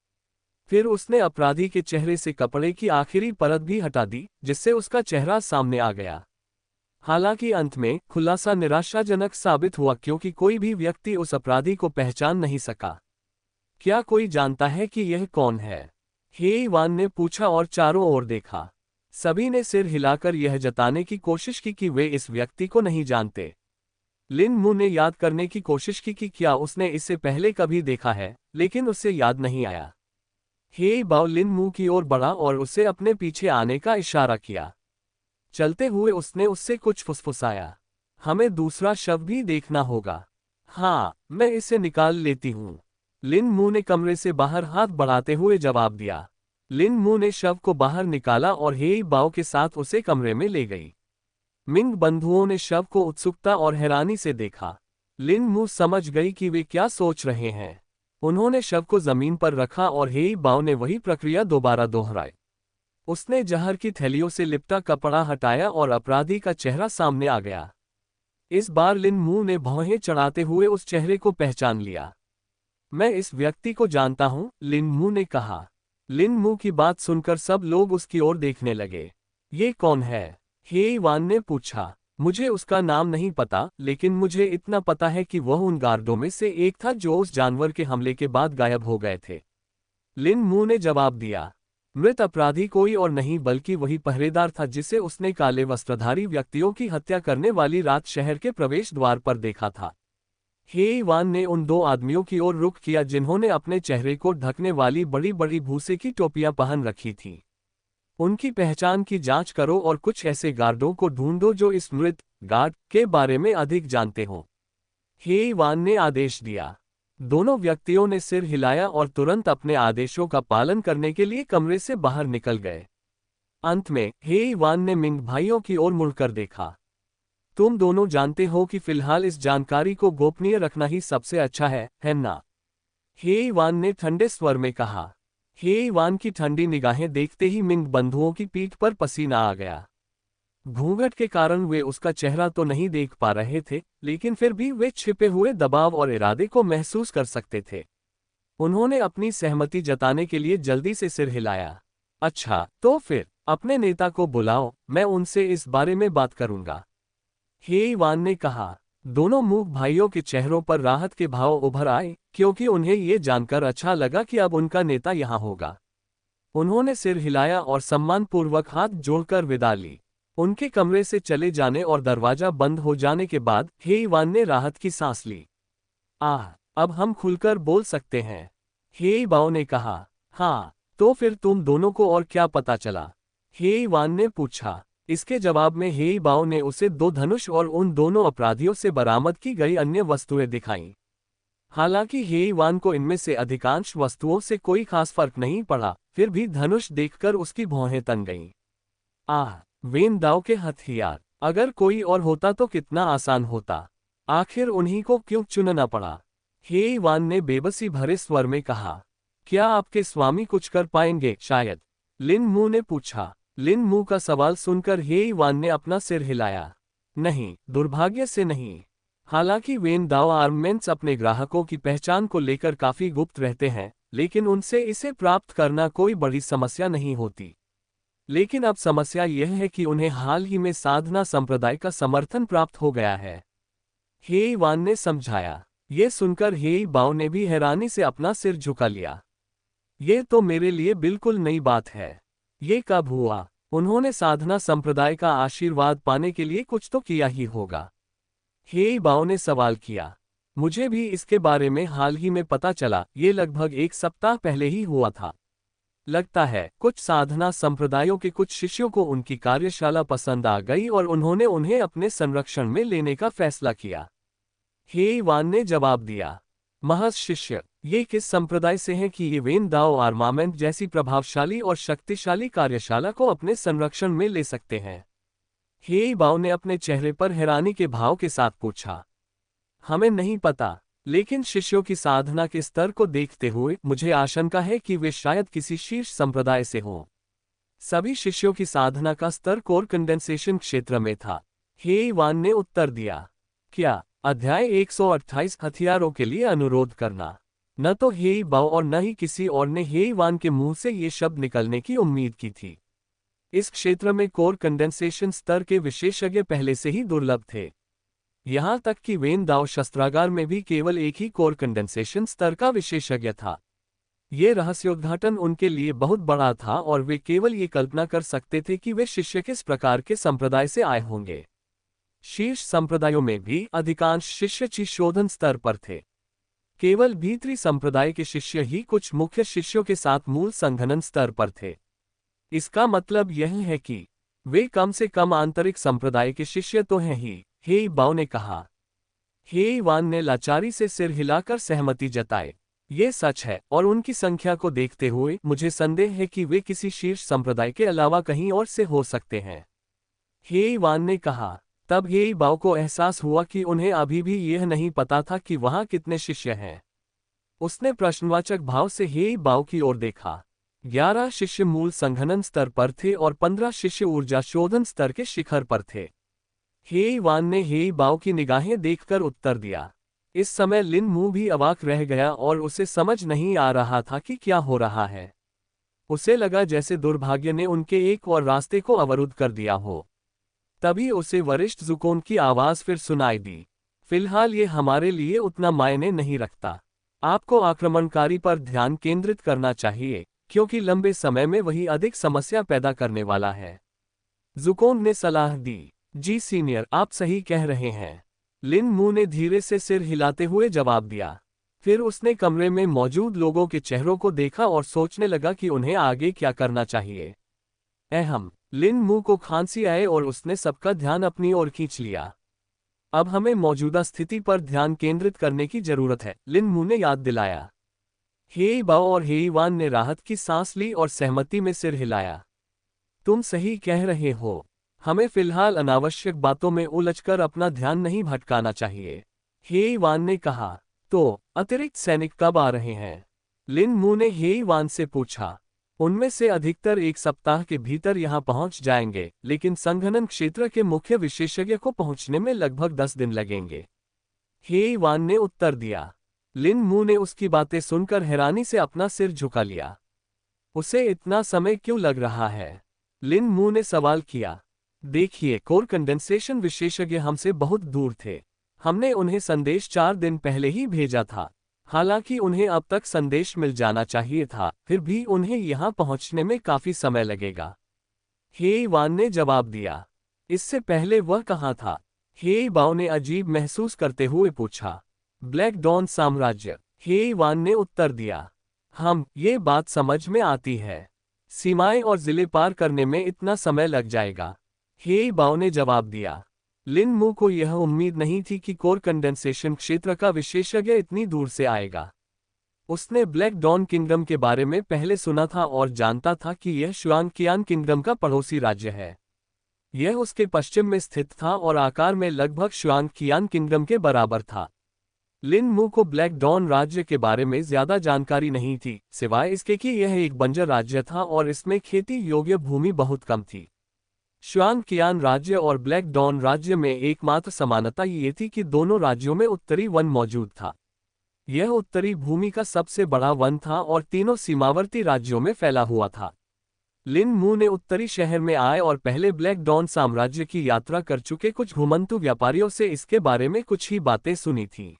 Speaker 1: फिर उसने अपराधी के चेहरे से कपड़े की आखिरी परत भी हटा दी, जिससे उसका चेहरा सामने आ गया। हालांकि अंत में खुलासा निराशाजनक साबित हुआ क्योंकि कोई भी व्यक्ति उस अपराधी को पहचान नहीं सका। क्या कोई जानता है कि यह कौन है? हेई वान ने पूछा और चारों ओर देखा। सभी ने सिर हिलाकर यह जताने की कोशिश की कि वे इस व्यक्ति को नहीं जानते। लिन मू ने याद करने की कोशिश की कि क्या उसने इससे पहले कभी देखा है, लेकिन उसे याद नहीं आया। हेई बाओ लिन मू की ओर बढ़ा और उसे अपने पीछे आने का इशारा किया। चलते हुए उसने उससे कुछ फुसफुसाया। हमें दूसरा शव भी देखना होगा। हाँ, मैं इसे निकाल लेती हूँ, लिन मू ने कमरे से बाहर हाथ बढ़ाते हुए जवाब दिया। लिन मू ने शव को बाहर निकाला और हेई बाओ के साथ उसे कमरे में ले गई। मिंग बंधुओं ने शव को उत्सुकता और हैरानी से देखा। लिन मू समझ गई कि वे क्या सोच रहे हैं। उन्होंने शव को जमीन पर रखा और हेई बाओ ने वही प्रक्रिया दोबारा दोहराई। उसने जहर की थैलियों से लिपटा कपड़ा हटाया और अपराधी का चेहरा सामने आ गया। इस बार लिन मू ने भौहें चढ़ाते हुए उस चेहरे को पहचान लिया। मैं इस व्यक्ति को जानता हूं, लिन मू ने कहा। लिन मू की बात सुनकर सब लोग उसकी ओर देखने लगे। ये कौन है? हेई वान ने पूछा। मुझे उसका नाम नहीं पता, लेकिन मुझे इतना पता है कि वह उन गार्डों में से एक था जो उस जानवर के हमले के बाद गायब हो गए थे, लिन मू ने जवाब दिया। मृत अपराधी कोई और नहीं बल्कि वही पहरेदार था जिसे उसने काले वस्त्रधारी व्यक्तियों की हत्या करने वाली रात शहर के प्रवेश द्वार पर देखा था। हेई वान ने उन दो आदमियों की ओर रुख किया जिन्होंने अपने चेहरे को ढकने वाली बड़ी बड़ी भूसे की टोपियां पहन रखी थीं। उनकी पहचान की जांच करो और कुछ ऐसे गार्डों को ढूंढो जो इस मृत गार्ड के बारे में अधिक जानते हों, हेई वान ने आदेश दिया। दोनों व्यक्तियों ने सिर हिलाया और तुरंत अपने आदेशों का पालन करने के लिए कमरे से बाहर निकल गए। अंत में हेई वान ने मिंग भाइयों की ओर मुड़कर देखा। तुम दोनों जानते हो कि फिलहाल इस जानकारी को गोपनीय रखना ही सबसे अच्छा है ना? हेई वान ने ठंडे स्वर में कहा। हेई वान की ठंडी निगाहें देखते ही मिंग बंधुओं की पीठ पर पसीना आ गया। घूंघट के कारण वे उसका चेहरा तो नहीं देख पा रहे थे, लेकिन फिर भी वे छिपे हुए दबाव और इरादे को महसूस कर सकते थे। उन्होंने अपनी सहमति जताने के लिए जल्दी से सिर हिलाया। अच्छा, तो फिर अपने नेता को बुलाओ, मैं उनसे इस बारे में बात करूंगा। हे वान ने कहा। दोनों मूक भाइयों के चेहरों पर राहत के भाव उभर आए, क्योंकि उन्हें ये जानकर अच्छा लगा कि अब उनका नेता यहाँ होगा। उन्होंने सिर हिलाया और सम्मानपूर्वक हाथ जोड़कर विदा ली। उनके कमरे से चले जाने और दरवाजा बंद हो जाने के बाद हे वान ने राहत की सांस ली। अब हम खुलकर बोल सकते हैं, हे बाओ ने कहा। हाँ, तो फिर तुम दोनों को और क्या पता चला? हे वान ने पूछा। इसके जवाब में हे बाओ ने उसे 2 धनुष और उन दोनों अपराधियों से बरामद की गई अन्य वस्तुएं दिखाईं। हालांकि हे वान को इनमें से अधिकांश वस्तुओं से कोई खास फर्क नहीं पड़ा, फिर भी धनुष देखकर उसकी भौहें तन गईं। वेन दाओ के हथियार, अगर कोई और होता तो कितना आसान होता। आखिर उन्हीं को क्यों चुनना पड़ा? हे वान ने बेबसी भरे स्वर में कहा। क्या आपके स्वामी कुछ कर पाएंगे? शायद, लिन मू ने पूछा। लिन मू का सवाल सुनकर हे वान ने अपना सिर हिलाया। नहीं, दुर्भाग्य से नहीं। हालांकि वेन दाओ आर्ममेंट्स अपने ग्राहकों की पहचान को लेकर काफी गुप्त रहते हैं, लेकिन उनसे इसे प्राप्त करना कोई बड़ी समस्या नहीं होती। लेकिन अब समस्या यह है कि उन्हें हाल ही में साधना संप्रदाय का समर्थन प्राप्त हो गया है। हे वान ने समझाया। ये सुनकर हे बाओ ने भी हैरानी से अपना सिर झुका लिया। ये तो मेरे लिए बिल्कुल नई बात है। ये कब हुआ? उन्होंने साधना संप्रदाय का आशीर्वाद पाने के लिए कुछ तो किया ही होगा। हे बाओ ने सवाल किया। मुझे भी इसके बारे में हाल ही में पता चला, ये लगभग 1 सप्ताह पहले ही हुआ था। लगता है कुछ साधना संप्रदायों के कुछ शिष्यों को उनकी कार्यशाला पसंद आ गई और उन्होंने उन्हें अपने संरक्षण में लेने का फैसला किया। हे वान ने जवाब दिया। महज शिष्य, ये किस संप्रदाय से हैं कि ये वेन दाओ आर्मामेंट जैसी प्रभावशाली और शक्तिशाली कार्यशाला को अपने संरक्षण में ले सकते हैं? हे बाओ ने अपने चेहरे पर हैरानी के भाव के साथ पूछा। हमें नहीं पता, लेकिन शिष्यों की साधना के स्तर को देखते हुए मुझे आशंका है कि वे शायद किसी शीर्ष संप्रदाय से हों। सभी शिष्यों की साधना का स्तर कोर कंडेंसेशन क्षेत्र में था। हे वान ने उत्तर दिया। क्या? अध्याय 128 हथियारों के लिए अनुरोध करना। न तो हे बाओ और न ही किसी और ने हे वान के मुंह से ये शब्द निकलने की उम्मीद की थी। इस क्षेत्र में कोर कंडेंसेशन स्तर के विशेषज्ञ पहले से ही दुर्लभ थे। यहां तक कि वेन दाओ शस्त्रागार में भी केवल एक ही कोर कंडेंसेशन स्तर का विशेषज्ञ था। ये रहस्योद्घाटन उनके लिए बहुत बड़ा था और वे केवल ये कल्पना कर सकते थे कि वे शिष्य किस प्रकार के संप्रदाय से आए होंगे। शीर्ष संप्रदायों में भी अधिकांश शिष्य ची शोधन स्तर पर थे। केवल भीतरी संप्रदाय के शिष्य ही कुछ मुख्य शिष्यों के साथ मूल संघनन स्तर पर थे। इसका मतलब यह है कि वे कम से कम आंतरिक संप्रदाय के शिष्य तो हैं ही, हे बाओ ने कहा। हे वान ने लाचारी से सिर हिलाकर सहमति जताए। ये सच है और उनकी संख्या को देखते हुए मुझे संदेह है कि वे किसी शीर्ष संप्रदाय के अलावा कहीं और से हो सकते हैं। हे वान ने कहा। तब हे बाओ को एहसास हुआ कि उन्हें अभी भी यह नहीं पता था कि वहां कितने शिष्य हैं। उसने प्रश्नवाचक भाव से हे बाओ की ओर देखा। 11 शिष्य मूल संघनन स्तर पर थे और 15 शिष्य ऊर्जा शोधन स्तर के शिखर पर थे। हे वान ने हे बाओ की निगाहें देखकर उत्तर दिया। इस समय लिन मू भी अवाक रह गया और उसे समझ नहीं आ रहा था कि क्या हो रहा है। उसे लगा जैसे दुर्भाग्य ने उनके एक और रास्ते को अवरुद्ध कर दिया हो। तभी उसे वरिष्ठ ज़ुकोन की आवाज फिर सुनाई दी। फिलहाल ये हमारे लिए उतना मायने नहीं रखता। आपको आक्रमणकारी पर ध्यान केंद्रित करना चाहिए, क्योंकि लंबे समय में वही अधिक समस्या पैदा करने वाला है। ज़ुकोन ने सलाह दी। जी सीनियर, आप सही कह रहे हैं। लिन मू ने धीरे से सिर हिलाते हुए जवाब दिया। फिर उसने कमरे में मौजूद लोगों के चेहरों को देखा और सोचने लगा कि उन्हें आगे क्या करना चाहिए। लिन मू को खांसी आए और उसने सबका ध्यान अपनी ओर खींच लिया। अब हमें मौजूदा स्थिति पर ध्यान केंद्रित करने की जरूरत है, लिन मू ने याद दिलाया। हे बाओ और हे वान ने राहत की सांस ली और सहमति में सिर हिलाया। तुम सही कह रहे हो। हमें फिलहाल अनावश्यक बातों में उलझकर अपना ध्यान नहीं भटकाना चाहिए, हे वान ने कहा। तो अतिरिक्त सैनिक कब आ रहे हैं? लिन मू ने हे वान से पूछा। उनमें से अधिकतर 1 सप्ताह के भीतर यहां पहुंच जाएंगे, लेकिन संघनन क्षेत्र के मुख्य विशेषज्ञ को पहुंचने में लगभग 10 दिन लगेंगे, हे वान ने उत्तर दिया। लिन मू ने उसकी बातें सुनकर हैरानी से अपना सिर झुका लिया। उसे इतना समय क्यों लग रहा है? लिन मू ने सवाल किया। देखिए, कोर कंडेंसेशन विशेषज्ञ हमसे बहुत दूर थे। हमने उन्हें संदेश 4 दिन पहले ही भेजा था। हालांकि उन्हें अब तक संदेश मिल जाना चाहिए था, फिर भी उन्हें यहां पहुंचने में काफी समय लगेगा। हे वान ने जवाब दिया। इससे पहले वह कहाँ था? हे बाओ ने अजीब महसूस करते हुए पूछा। ब्लैक डॉन साम्राज्य, हे वान ने उत्तर दिया। ये बात समझ में आती है। सीमाएं और जिले पार करने में इतना समय लग जाएगा। हे बाओ ने जवाब दिया। लिन मू को यह उम्मीद नहीं थी कि कोर कंडेंसेशन क्षेत्र का विशेषज्ञ इतनी दूर से आएगा। उसने ब्लैक डॉन किंगडम के बारे में पहले सुना था और जानता था कि यह शुआंगकियान किंगडम का पड़ोसी राज्य है। यह उसके पश्चिम में स्थित था और आकार में लगभग शुआंगकियान किंगडम के बराबर था। लिन मू को ब्लैक डॉन राज्य के बारे में ज्यादा जानकारी नहीं थी, सिवाय इसके कि यह एक बंजर राज्य था और इसमें खेती योग्य भूमि बहुत कम थी। शुआंगकियान राज्य और ब्लैक डॉन राज्य में एकमात्र समानता ये थी कि दोनों राज्यों में उत्तरी वन मौजूद था। यह उत्तरी भूमि का सबसे बड़ा वन था और तीनों सीमावर्ती राज्यों में फैला हुआ था। लिन मू ने उत्तरी शहर में आए और पहले ब्लैक डॉन साम्राज्य की यात्रा कर चुके कुछ घुमंतु व्यापारियों से इसके बारे में कुछ ही बातें सुनी थीं।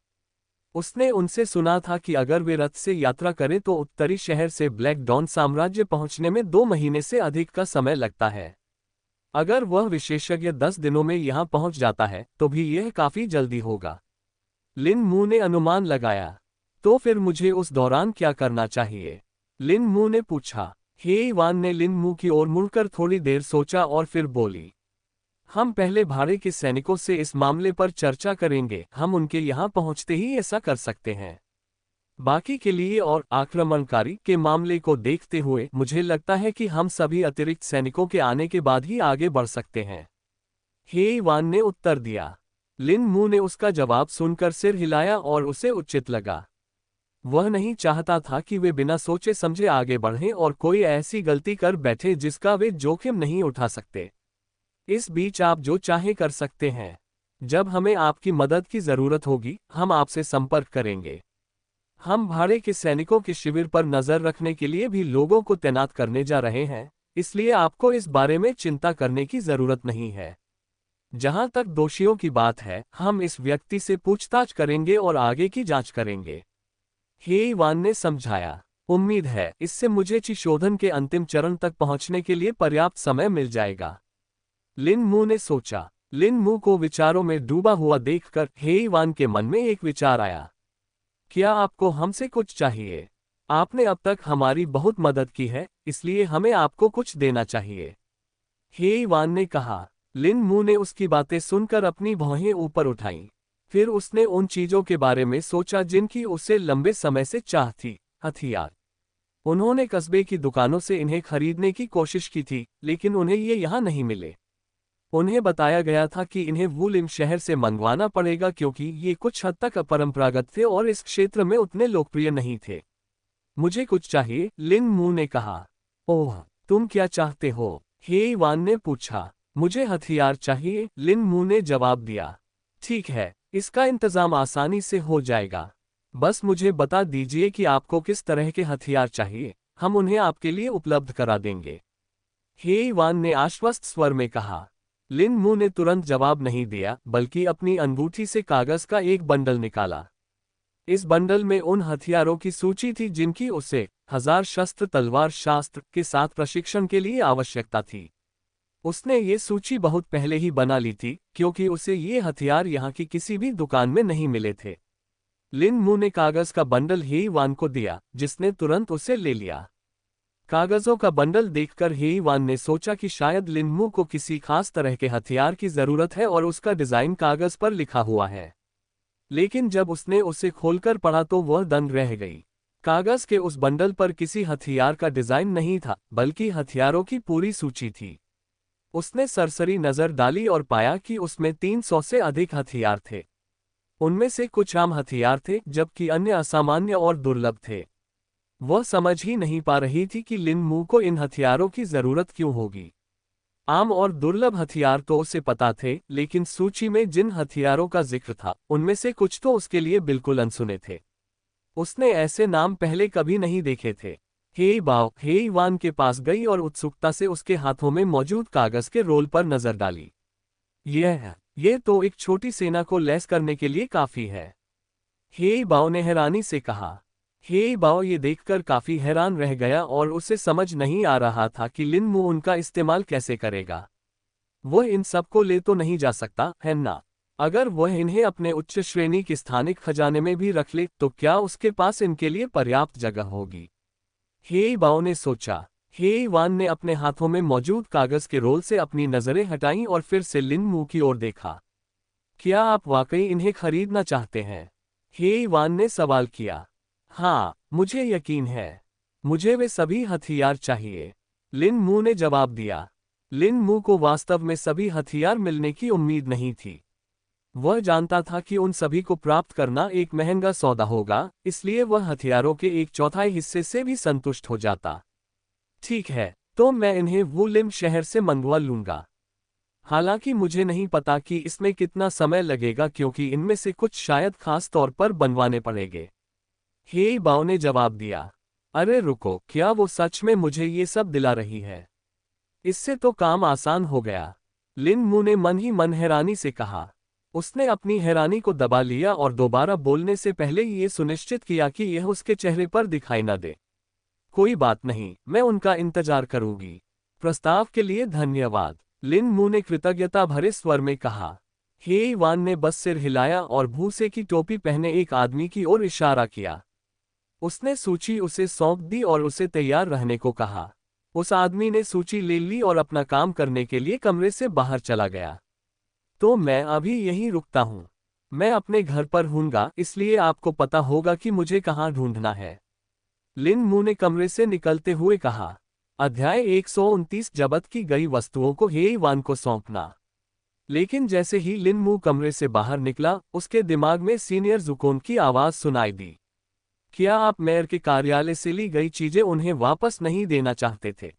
Speaker 1: उसने उनसे सुना था कि अगर वे रथ से यात्रा करें तो उत्तरी शहर से ब्लैक डॉन साम्राज्य पहुंचने में 2 महीने से अधिक का समय लगता है। अगर वह विशेषज्ञ 10 दिनों में यहां पहुंच जाता है तो भी यह काफी जल्दी होगा। लिन मू ने अनुमान लगाया। तो फिर मुझे उस दौरान क्या करना चाहिए? लिन मू ने पूछा। हे वान ने लिन मू की ओर मुड़कर थोड़ी देर सोचा और फिर बोली। हम पहले भाड़े के सैनिकों से इस मामले पर चर्चा करेंगे। हम उनके यहां पहुंचते ही ऐसा कर सकते हैं। बाकी के लिए और आक्रमणकारी के मामले को देखते हुए मुझे लगता है कि हम सभी अतिरिक्त सैनिकों के आने के बाद ही आगे बढ़ सकते हैं। हे वान ने उत्तर दिया। लिन मू ने उसका जवाब सुनकर सिर हिलाया और उसे उचित लगा। वह नहीं चाहता था कि वे बिना सोचे समझे आगे बढ़ें और कोई ऐसी गलती कर बैठे जिसका वे जोखिम नहीं उठा सकते। इस बीच आप जो चाहे कर सकते हैं। जब हमें आपकी मदद की जरूरत होगी, हम आपसे संपर्क करेंगे। हम भाड़े के सैनिकों के शिविर पर नजर रखने के लिए भी लोगों को तैनात करने जा रहे हैं, इसलिए आपको इस बारे में चिंता करने की जरूरत नहीं है। जहां तक दोषियों की बात है, हम इस व्यक्ति से पूछताछ करेंगे और आगे की जांच करेंगे। हे वान ने समझाया। उम्मीद है इससे मुझे चिशोधन के अंतिम चरण तक पहुंचने के लिए पर्याप्त समय मिल जाएगा। लिन मू ने सोचा। लिन मू को विचारों में डूबा हुआ देखकर हे वान के मन में एक विचार आया। क्या आपको हमसे कुछ चाहिए? आपने अब तक हमारी बहुत मदद की है, इसलिए हमें आपको कुछ देना चाहिए। हे वान ने कहा। लिन मू ने उसकी बातें सुनकर अपनी भौहें ऊपर उठाईं। फिर उसने उन चीजों के बारे में सोचा जिनकी उसे लंबे समय से चाह थी। हथियार। उन्होंने कस्बे की दुकानों से इन्हें खरीदने की कोशिश की थी, लेकिन उन्हें ये यहाँ नहीं मिले। उन्हें बताया गया था कि इन्हें वुलिम शहर से मंगवाना पड़ेगा क्योंकि ये कुछ हद तक अपरंपरागत थे और इस क्षेत्र में उतने लोकप्रिय नहीं थे। मुझे कुछ चाहिए, लिन मू ने कहा। ओह, तुम क्या चाहते हो? हे वान ने पूछा। मुझे हथियार चाहिए, लिन मू ने जवाब दिया। ठीक है, इसका इंतजाम आसानी से हो जाएगा। बस मुझे बता दीजिए कि आपको किस तरह के हथियार चाहिए, हम उन्हें आपके लिए उपलब्ध करा देंगे। हे वान ने आश्वस्त स्वर में कहा। लिन मू ने तुरंत जवाब नहीं दिया, बल्कि अपनी अंगूठी से कागज का एक बंडल निकाला। इस बंडल में उन हथियारों की सूची थी जिनकी उसे 1000 शस्त्र तलवार शास्त्र के साथ प्रशिक्षण के लिए आवश्यकता थी। उसने ये सूची बहुत पहले ही बना ली थी, क्योंकि उसे ये हथियार यहाँ की किसी भी दुकान में नहीं मिले थे। लिन मू ने कागज का बंडल हे वान को दिया, जिसने तुरंत उसे ले लिया। कागजों का बंडल देखकर हे वान ने सोचा कि शायद लिन मू को किसी खास तरह के हथियार की जरूरत है और उसका डिजाइन कागज पर लिखा हुआ है। लेकिन जब उसने उसे खोलकर पढ़ा तो वह दंग रह गई। कागज के उस बंडल पर किसी हथियार का डिजाइन नहीं था, बल्कि हथियारों की पूरी सूची थी। उसने सरसरी नजर डाली और पाया कि उसमें 300 से अधिक हथियार थे। उनमें से कुछ आम हथियार थे, जबकि अन्य असामान्य और दुर्लभ थे। वह समझ ही नहीं पा रही थी कि लिन मू को इन हथियारों की जरूरत क्यों होगी। आम और दुर्लभ हथियार तो उसे पता थे, लेकिन सूची में जिन हथियारों का जिक्र था, उनमें से कुछ तो उसके लिए बिल्कुल अनसुने थे। उसने ऐसे नाम पहले कभी नहीं देखे थे। हे बाओ हे वान के पास गई और उत्सुकता से उसके हाथों में मौजूद कागज के रोल पर नजर डाली। ये तो एक छोटी सेना को लैस करने के लिए काफी है, हे बाओ ने हैरानी से कहा। हे बाओ ये देखकर काफी हैरान रह गया और उसे समझ नहीं आ रहा था कि लिन मू उनका इस्तेमाल कैसे करेगा। वह इन सब को ले तो नहीं जा सकता है ना? अगर वह इन्हें अपने उच्च श्रेणी के स्थानिक खजाने में भी रख ले तो क्या उसके पास इनके लिए पर्याप्त जगह होगी? हे बाओ ने सोचा। हे वान ने अपने हाथों में मौजूद कागज के रोल से अपनी नजरें हटाईं और फिर से लिन मू की ओर देखा। क्या आप वाकई इन्हें खरीदना चाहते हैं? हे वान ने सवाल किया। हाँ, मुझे यकीन है। मुझे वे सभी हथियार चाहिए, लिन मू ने जवाब दिया। लिन मू को वास्तव में सभी हथियार मिलने की उम्मीद नहीं थी। वह जानता था कि उन सभी को प्राप्त करना एक महंगा सौदा होगा, इसलिए वह हथियारों के एक चौथाई हिस्से से भी संतुष्ट हो जाता। ठीक है, तो मैं इन्हें वुलिम शहर से मंगवा लूंगा। हालांकि मुझे नहीं पता कि इसमें कितना समय लगेगा क्योंकि इनमें से कुछ शायद खास तौर पर बनवाने पड़ेंगे। हे बाओ ने जवाब दिया। अरे रुको, क्या वो सच में मुझे ये सब दिला रही है? इससे तो काम आसान हो गया, लिन मू ने मन ही मन हैरानी से कहा। उसने अपनी हैरानी को दबा लिया और दोबारा बोलने से पहले ये सुनिश्चित किया कि यह उसके चेहरे पर दिखाई न दे। कोई बात नहीं, मैं उनका इंतजार करूंगी। प्रस्ताव के लिए धन्यवाद, लिन मू ने कृतज्ञता भरे स्वर में कहा। हे वान ने बस सिर हिलाया और भूसे की टोपी पहने एक आदमी की ओर इशारा किया। उसने सूची उसे सौंप दी और उसे तैयार रहने को कहा। उस आदमी ने सूची ले ली और अपना काम करने के लिए कमरे से बाहर चला गया। तो मैं अभी यहीं रुकता हूँ। मैं अपने घर पर हूँगा, इसलिए आपको पता होगा कि मुझे कहाँ ढूंढना है, लिन मू ने कमरे से निकलते हुए कहा। अध्याय 129 जब्त की गई वस्तुओं को हे वान को सौंपना। लेकिन जैसे ही लिन मू कमरे से बाहर निकला, उसके दिमाग में सीनियर जुकोन की आवाज सुनाई दी। क्या आप मेयर के कार्यालय से ली गई चीजें उन्हें वापस नहीं देना चाहते थे?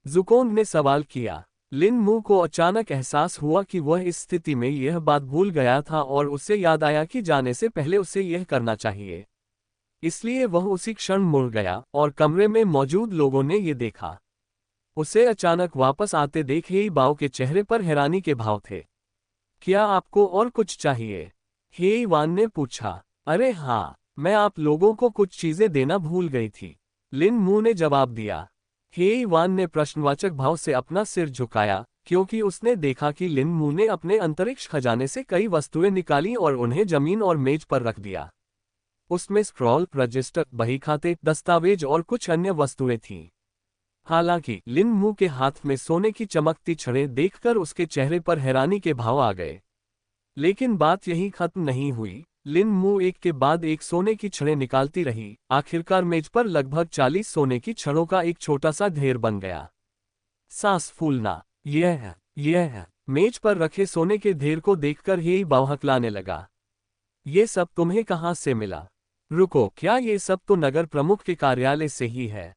Speaker 1: जुकोन ने सवाल किया। लिन मू को अचानक एहसास हुआ कि वह इस स्थिति में यह बात भूल गया था और उसे याद आया कि जाने से पहले उसे यह करना चाहिए। इसलिए वह उसी क्षण मुड़ गया और कमरे में मौजूद लोगों ने ये देखा। उसे अचानक वापस आते देख हे बाओ के चेहरे पर हैरानी के भाव थे। क्या आपको और कुछ चाहिए? हे वान ने पूछा। अरे हाँ, मैं आप लोगों को कुछ चीजें देना भूल गई थी, लिन मू ने जवाब दिया। हे वान ने प्रश्नवाचक भाव से अपना सिर झुकाया क्योंकि उसने देखा कि लिन मू ने अपने अंतरिक्ष खजाने से कई वस्तुएं निकाली और उन्हें जमीन और मेज पर रख दिया। उसमें स्क्रॉल, रजिस्टर, बहीखाते, दस्तावेज और कुछ अन्य वस्तुएं थीं। हालांकि लिन मू के हाथ में सोने की चमकती छड़ें देखकर उसके चेहरे पर हैरानी के भाव आ गए। लेकिन बात यहीं खत्म नहीं हुई। लिन मू एक के बाद एक सोने की छड़ें निकालती रही। आखिरकार मेज पर लगभग 40 सोने की छड़ों का एक छोटा सा ढेर बन गया। सांस फूलना। यह मेज पर रखे सोने के ढेर को देखकर हे बाओ हकलाने लगा। ये सब तुम्हें कहाँ से मिला? रुको, क्या ये सब तो नगर प्रमुख के कार्यालय से ही है?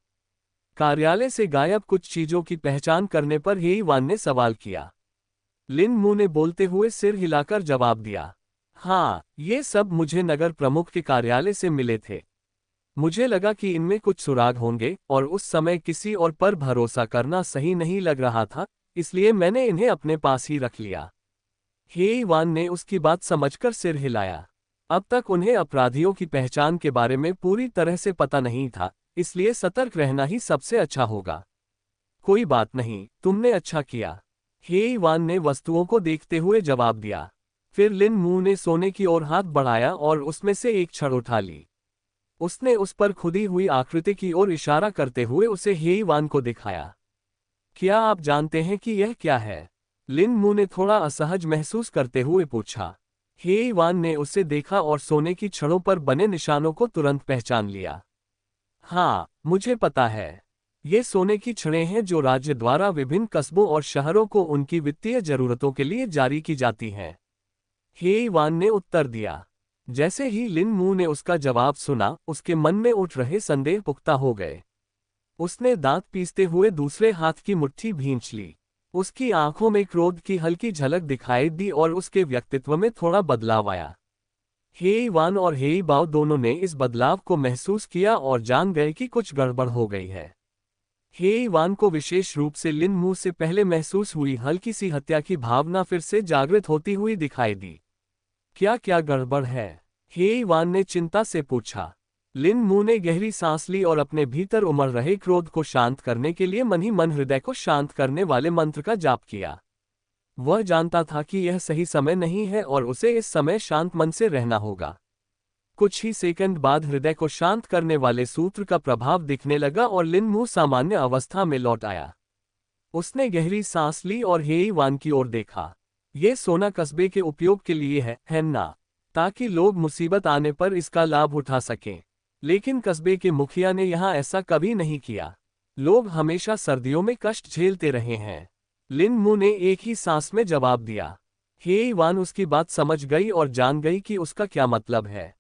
Speaker 1: कार्यालय से गायब कुछ चीजों की पहचान करने पर हे वान ने सवाल किया। लिन मू ने बोलते हुए सिर हिलाकर जवाब दिया। हाँ, ये सब मुझे नगर प्रमुख के कार्यालय से मिले थे। मुझे लगा कि इनमें कुछ सुराग होंगे और उस समय किसी और पर भरोसा करना सही नहीं लग रहा था, इसलिए मैंने इन्हें अपने पास ही रख लिया। हे वान ने उसकी बात समझकर सिर हिलाया। अब तक उन्हें अपराधियों की पहचान के बारे में पूरी तरह से पता नहीं था, इसलिए सतर्क रहना ही सबसे अच्छा होगा। कोई बात नहीं, तुमने अच्छा किया, हे वान ने वस्तुओं को देखते हुए जवाब दिया। फिर लिन मू ने सोने की ओर हाथ बढ़ाया और उसमें से एक छड़ उठा ली। उसने उस पर खुदी हुई आकृति की ओर इशारा करते हुए उसे हे वान को दिखाया। क्या आप जानते हैं कि यह क्या है? लिन मू ने थोड़ा असहज महसूस करते हुए पूछा। हे वान ने उसे देखा और सोने की छड़ों पर बने निशानों को तुरंत पहचान लिया। हाँ, मुझे पता है। ये सोने की छड़ें हैं जो राज्य द्वारा विभिन्न कस्बों और शहरों को उनकी वित्तीय जरूरतों के लिए जारी की जाती हैं, हे वान ने उत्तर दिया। जैसे ही लिन मू ने उसका जवाब सुना, उसके मन में उठ रहे संदेह पुख्ता हो गए। उसने दांत पीसते हुए दूसरे हाथ की मुट्ठी भींच ली। उसकी आंखों में क्रोध की हल्की झलक दिखाई दी और उसके व्यक्तित्व में थोड़ा बदलाव आया। हे वान और हे बाओ दोनों ने इस बदलाव को महसूस किया और जान गए कि कुछ गड़बड़ हो गई है। हे वान को विशेष रूप से लिन मू से पहले महसूस हुई हल्की सी हत्या की भावना फिर से जागृत होती हुई दिखाई दी। क्या क्या गड़बड़ है? हे वान ने चिंता से पूछा। लिन मू ने गहरी सांस ली और अपने भीतर उमड़ रहे क्रोध को शांत करने के लिए मन ही मन हृदय को शांत करने वाले मंत्र का जाप किया। वह जानता था कि यह सही समय नहीं है और उसे इस समय शांत मन से रहना होगा। कुछ ही सेकंड बाद हृदय को शांत करने वाले सूत्र का प्रभाव दिखने लगा और लिन मू सामान्य अवस्था में लौट आया। उसने गहरी सांस ली और हेई वान की ओर देखा। यह सोना कस्बे के उपयोग के लिए है ना? ताकि लोग मुसीबत आने पर इसका लाभ उठा सकें। लेकिन कस्बे के मुखिया ने यहाँ ऐसा कभी नहीं किया। लोग हमेशा सर्दियों में कष्ट झेलते रहे हैं। लिन मू ने एक ही सांस में जवाब दिया। हेई वान उसकी बात समझ गई और जान गई कि उसका क्या मतलब है।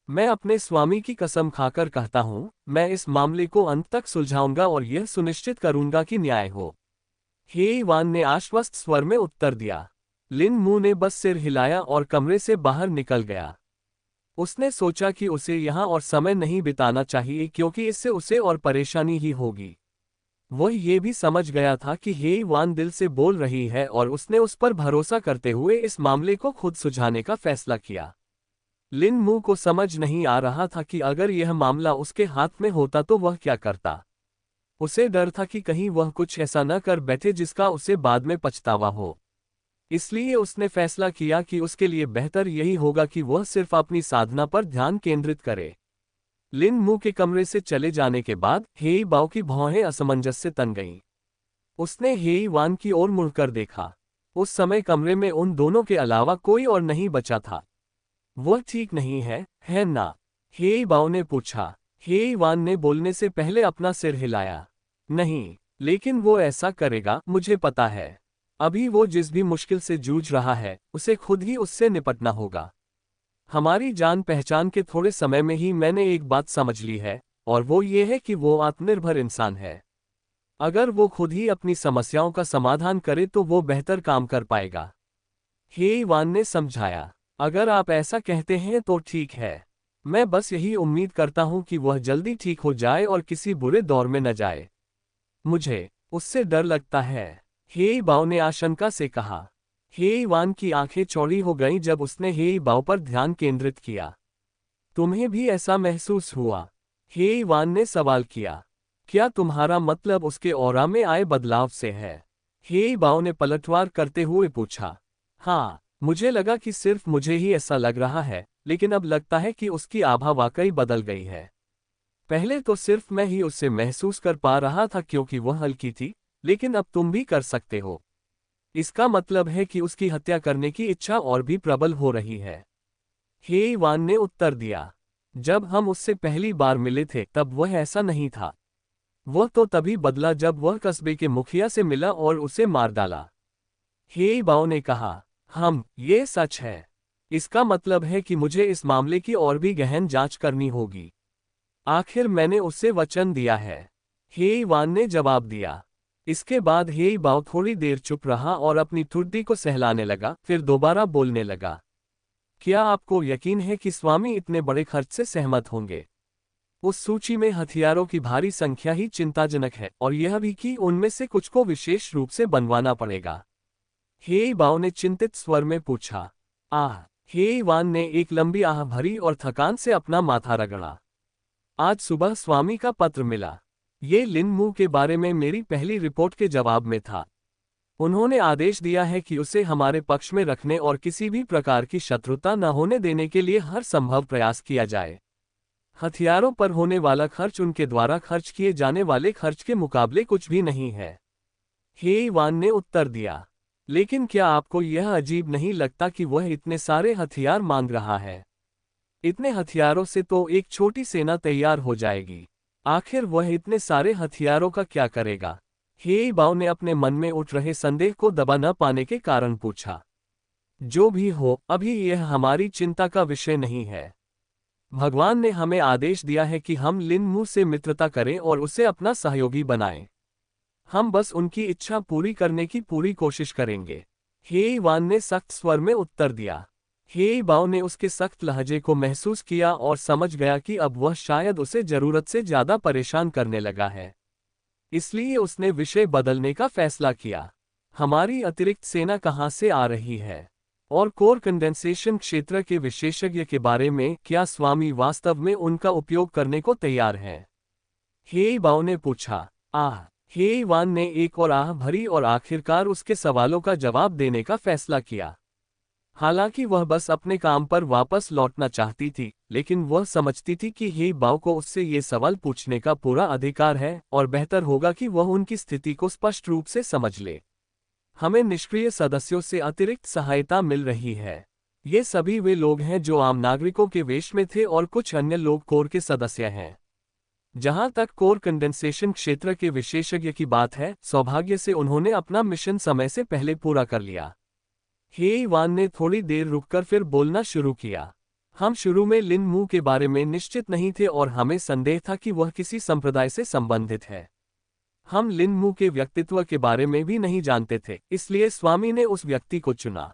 Speaker 1: मैं अपने स्वामी की कसम खाकर कहता हूँ, मैं इस मामले को अंत तक सुलझाऊंगा और यह सुनिश्चित करूंगा कि न्याय हो। हेई वान ने आश्वस्त स्वर में उत्तर दिया। लिन मू ने बस सिर हिलाया और कमरे से बाहर निकल गया। उसने सोचा कि उसे यहाँ और समय नहीं बिताना चाहिए क्योंकि इससे उसे और परेशानी ही होगी। वह ये भी समझ गया था कि हेई वान दिल से बोल रही है और उसने उस पर भरोसा करते हुए इस मामले को खुद सुलझाने का फैसला किया। लिन मू को समझ नहीं आ रहा था कि अगर यह मामला उसके हाथ में होता तो वह क्या करता। उसे डर था कि कहीं वह कुछ ऐसा न कर बैठे जिसका उसे बाद में पछतावा हो। इसलिए उसने फैसला किया कि उसके लिए बेहतर यही होगा कि वह सिर्फ अपनी साधना पर ध्यान केंद्रित करे। लिन मू के कमरे से चले जाने के बाद हेई बाओ की भौहें असमंजस से तन गईं। उसने हेई वान की ओर मुड़कर देखा। उस समय कमरे में उन दोनों के अलावा कोई और नहीं बचा था। वह ठीक नहीं है ना? हेई बाओ ने पूछा। हेई वान ने बोलने से पहले अपना सिर हिलाया। नहीं, लेकिन वो ऐसा करेगा, मुझे पता है। अभी वो जिस भी मुश्किल से जूझ रहा है, उसे खुद ही उससे निपटना होगा। हमारी जान पहचान के थोड़े समय में ही मैंने एक बात समझ ली है, और वो ये है कि वो आत्मनिर्भर इंसान है। अगर वो खुद ही अपनी समस्याओं का समाधान करे तो वो बेहतर काम कर पाएगा। हेई वान ने समझाया। अगर आप ऐसा कहते हैं तो ठीक है। मैं बस यही उम्मीद करता हूं कि वह जल्दी ठीक हो जाए और किसी बुरे दौर में न जाए। मुझे उससे डर लगता है, हेई बाओ ने आशंका से कहा। हेई वान की आंखें चौड़ी हो गईं जब उसने हेई बाओ पर ध्यान केंद्रित किया। तुम्हें भी ऐसा महसूस हुआ? हेई वान ने सवाल किया। क्या तुम्हारा मतलब उसके ऑरा में आए बदलाव से है? हेई बाओ ने पलटवार करते हुए पूछा। हाँ, मुझे लगा कि सिर्फ मुझे ही ऐसा लग रहा है, लेकिन अब लगता है कि उसकी आभा वाकई बदल गई है। पहले तो सिर्फ मैं ही उससे महसूस कर पा रहा था क्योंकि वह हल्की थी, लेकिन अब तुम भी कर सकते हो। इसका मतलब है कि उसकी हत्या करने की इच्छा और भी प्रबल हो रही है। हेई वान ने उत्तर दिया। जब हम उससे पहली बार मिले थे तब वह ऐसा नहीं था। वह तो तभी बदला जब वह कस्बे के मुखिया से मिला और उसे मार डाला। हेई बाओ ने कहा। ये सच है। इसका मतलब है कि मुझे इस मामले की और भी गहन जांच करनी होगी। आखिर मैंने उससे वचन दिया है, हेई वान ने जवाब दिया। इसके बाद हेई बाओ थोड़ी देर चुप रहा और अपनी ठुड्डी को सहलाने लगा, फिर दोबारा बोलने लगा। क्या आपको यकीन है कि स्वामी इतने बड़े खर्च से सहमत होंगे? उस सूची में हथियारों की भारी संख्या ही चिंताजनक है और यह भी कि उनमें से कुछ को विशेष रूप से बनवाना पड़ेगा। हेई बाओ ने चिंतित स्वर में पूछा। हेई वान ने एक लंबी आह भरी और थकान से अपना माथा रगड़ा। आज सुबह स्वामी का पत्र मिला। ये लिन मू के बारे में मेरी पहली रिपोर्ट के जवाब में था। उन्होंने आदेश दिया है कि उसे हमारे पक्ष में रखने और किसी भी प्रकार की शत्रुता न होने देने के लिए हर संभव प्रयास किया जाए। हथियारों पर होने वाला खर्च उनके द्वारा खर्च किए जाने वाले खर्च के मुकाबले कुछ भी नहीं है, हेई वान ने उत्तर दिया। लेकिन क्या आपको यह अजीब नहीं लगता कि वह इतने सारे हथियार मांग रहा है? इतने हथियारों से तो एक छोटी सेना तैयार हो जाएगी। आखिर वह इतने सारे हथियारों का क्या करेगा? हेई बाओ ने अपने मन में उठ रहे संदेह को दबा न पाने के कारण पूछा। जो भी हो, अभी यह हमारी चिंता का विषय नहीं है। भगवान ने हमें आदेश दिया है कि हम लिन मू से मित्रता करें और उसे अपना सहयोगी बनाएं। हम बस उनकी इच्छा पूरी करने की पूरी कोशिश करेंगे, हेई वान ने सख्त स्वर में उत्तर दिया। हे बाओ ने उसके सख्त लहजे को महसूस किया और समझ गया कि अब वह शायद उसे जरूरत से ज्यादा परेशान करने लगा है। इसलिए उसने विषय बदलने का फैसला किया। हमारी अतिरिक्त सेना कहाँ से आ रही है? और कोर कंडेंसेशन क्षेत्र के विशेषज्ञ के बारे में क्या स्वामी वास्तव में उनका उपयोग करने को तैयार हैं? हे बाओ ने पूछा। हे वान ने एक और आह भरी और आखिरकार उसके सवालों का जवाब देने का फैसला किया। हालांकि वह बस अपने काम पर वापस लौटना चाहती थी, लेकिन वह समझती थी कि हे बाओ को उससे ये सवाल पूछने का पूरा अधिकार है और बेहतर होगा कि वह उनकी स्थिति को स्पष्ट रूप से समझ ले। हमें निष्क्रिय सदस्यों से अतिरिक्त सहायता मिल रही है। ये सभी वे लोग हैं जो आम नागरिकों के वेश में थे और कुछ अन्य लोग कोर के सदस्य हैं। जहां तक कोर कंडेंसेशन क्षेत्र के विशेषज्ञ की बात है, सौभाग्य से उन्होंने अपना मिशन समय से पहले पूरा कर लिया। हे वान ने थोड़ी देर रुककर फिर बोलना शुरू किया। हम शुरू में लिन मू के बारे में निश्चित नहीं थे और हमें संदेह था कि वह किसी संप्रदाय से संबंधित है। हम लिन मू के व्यक्तित्व के बारे में भी नहीं जानते थे, इसलिए स्वामी ने उस व्यक्ति को चुना।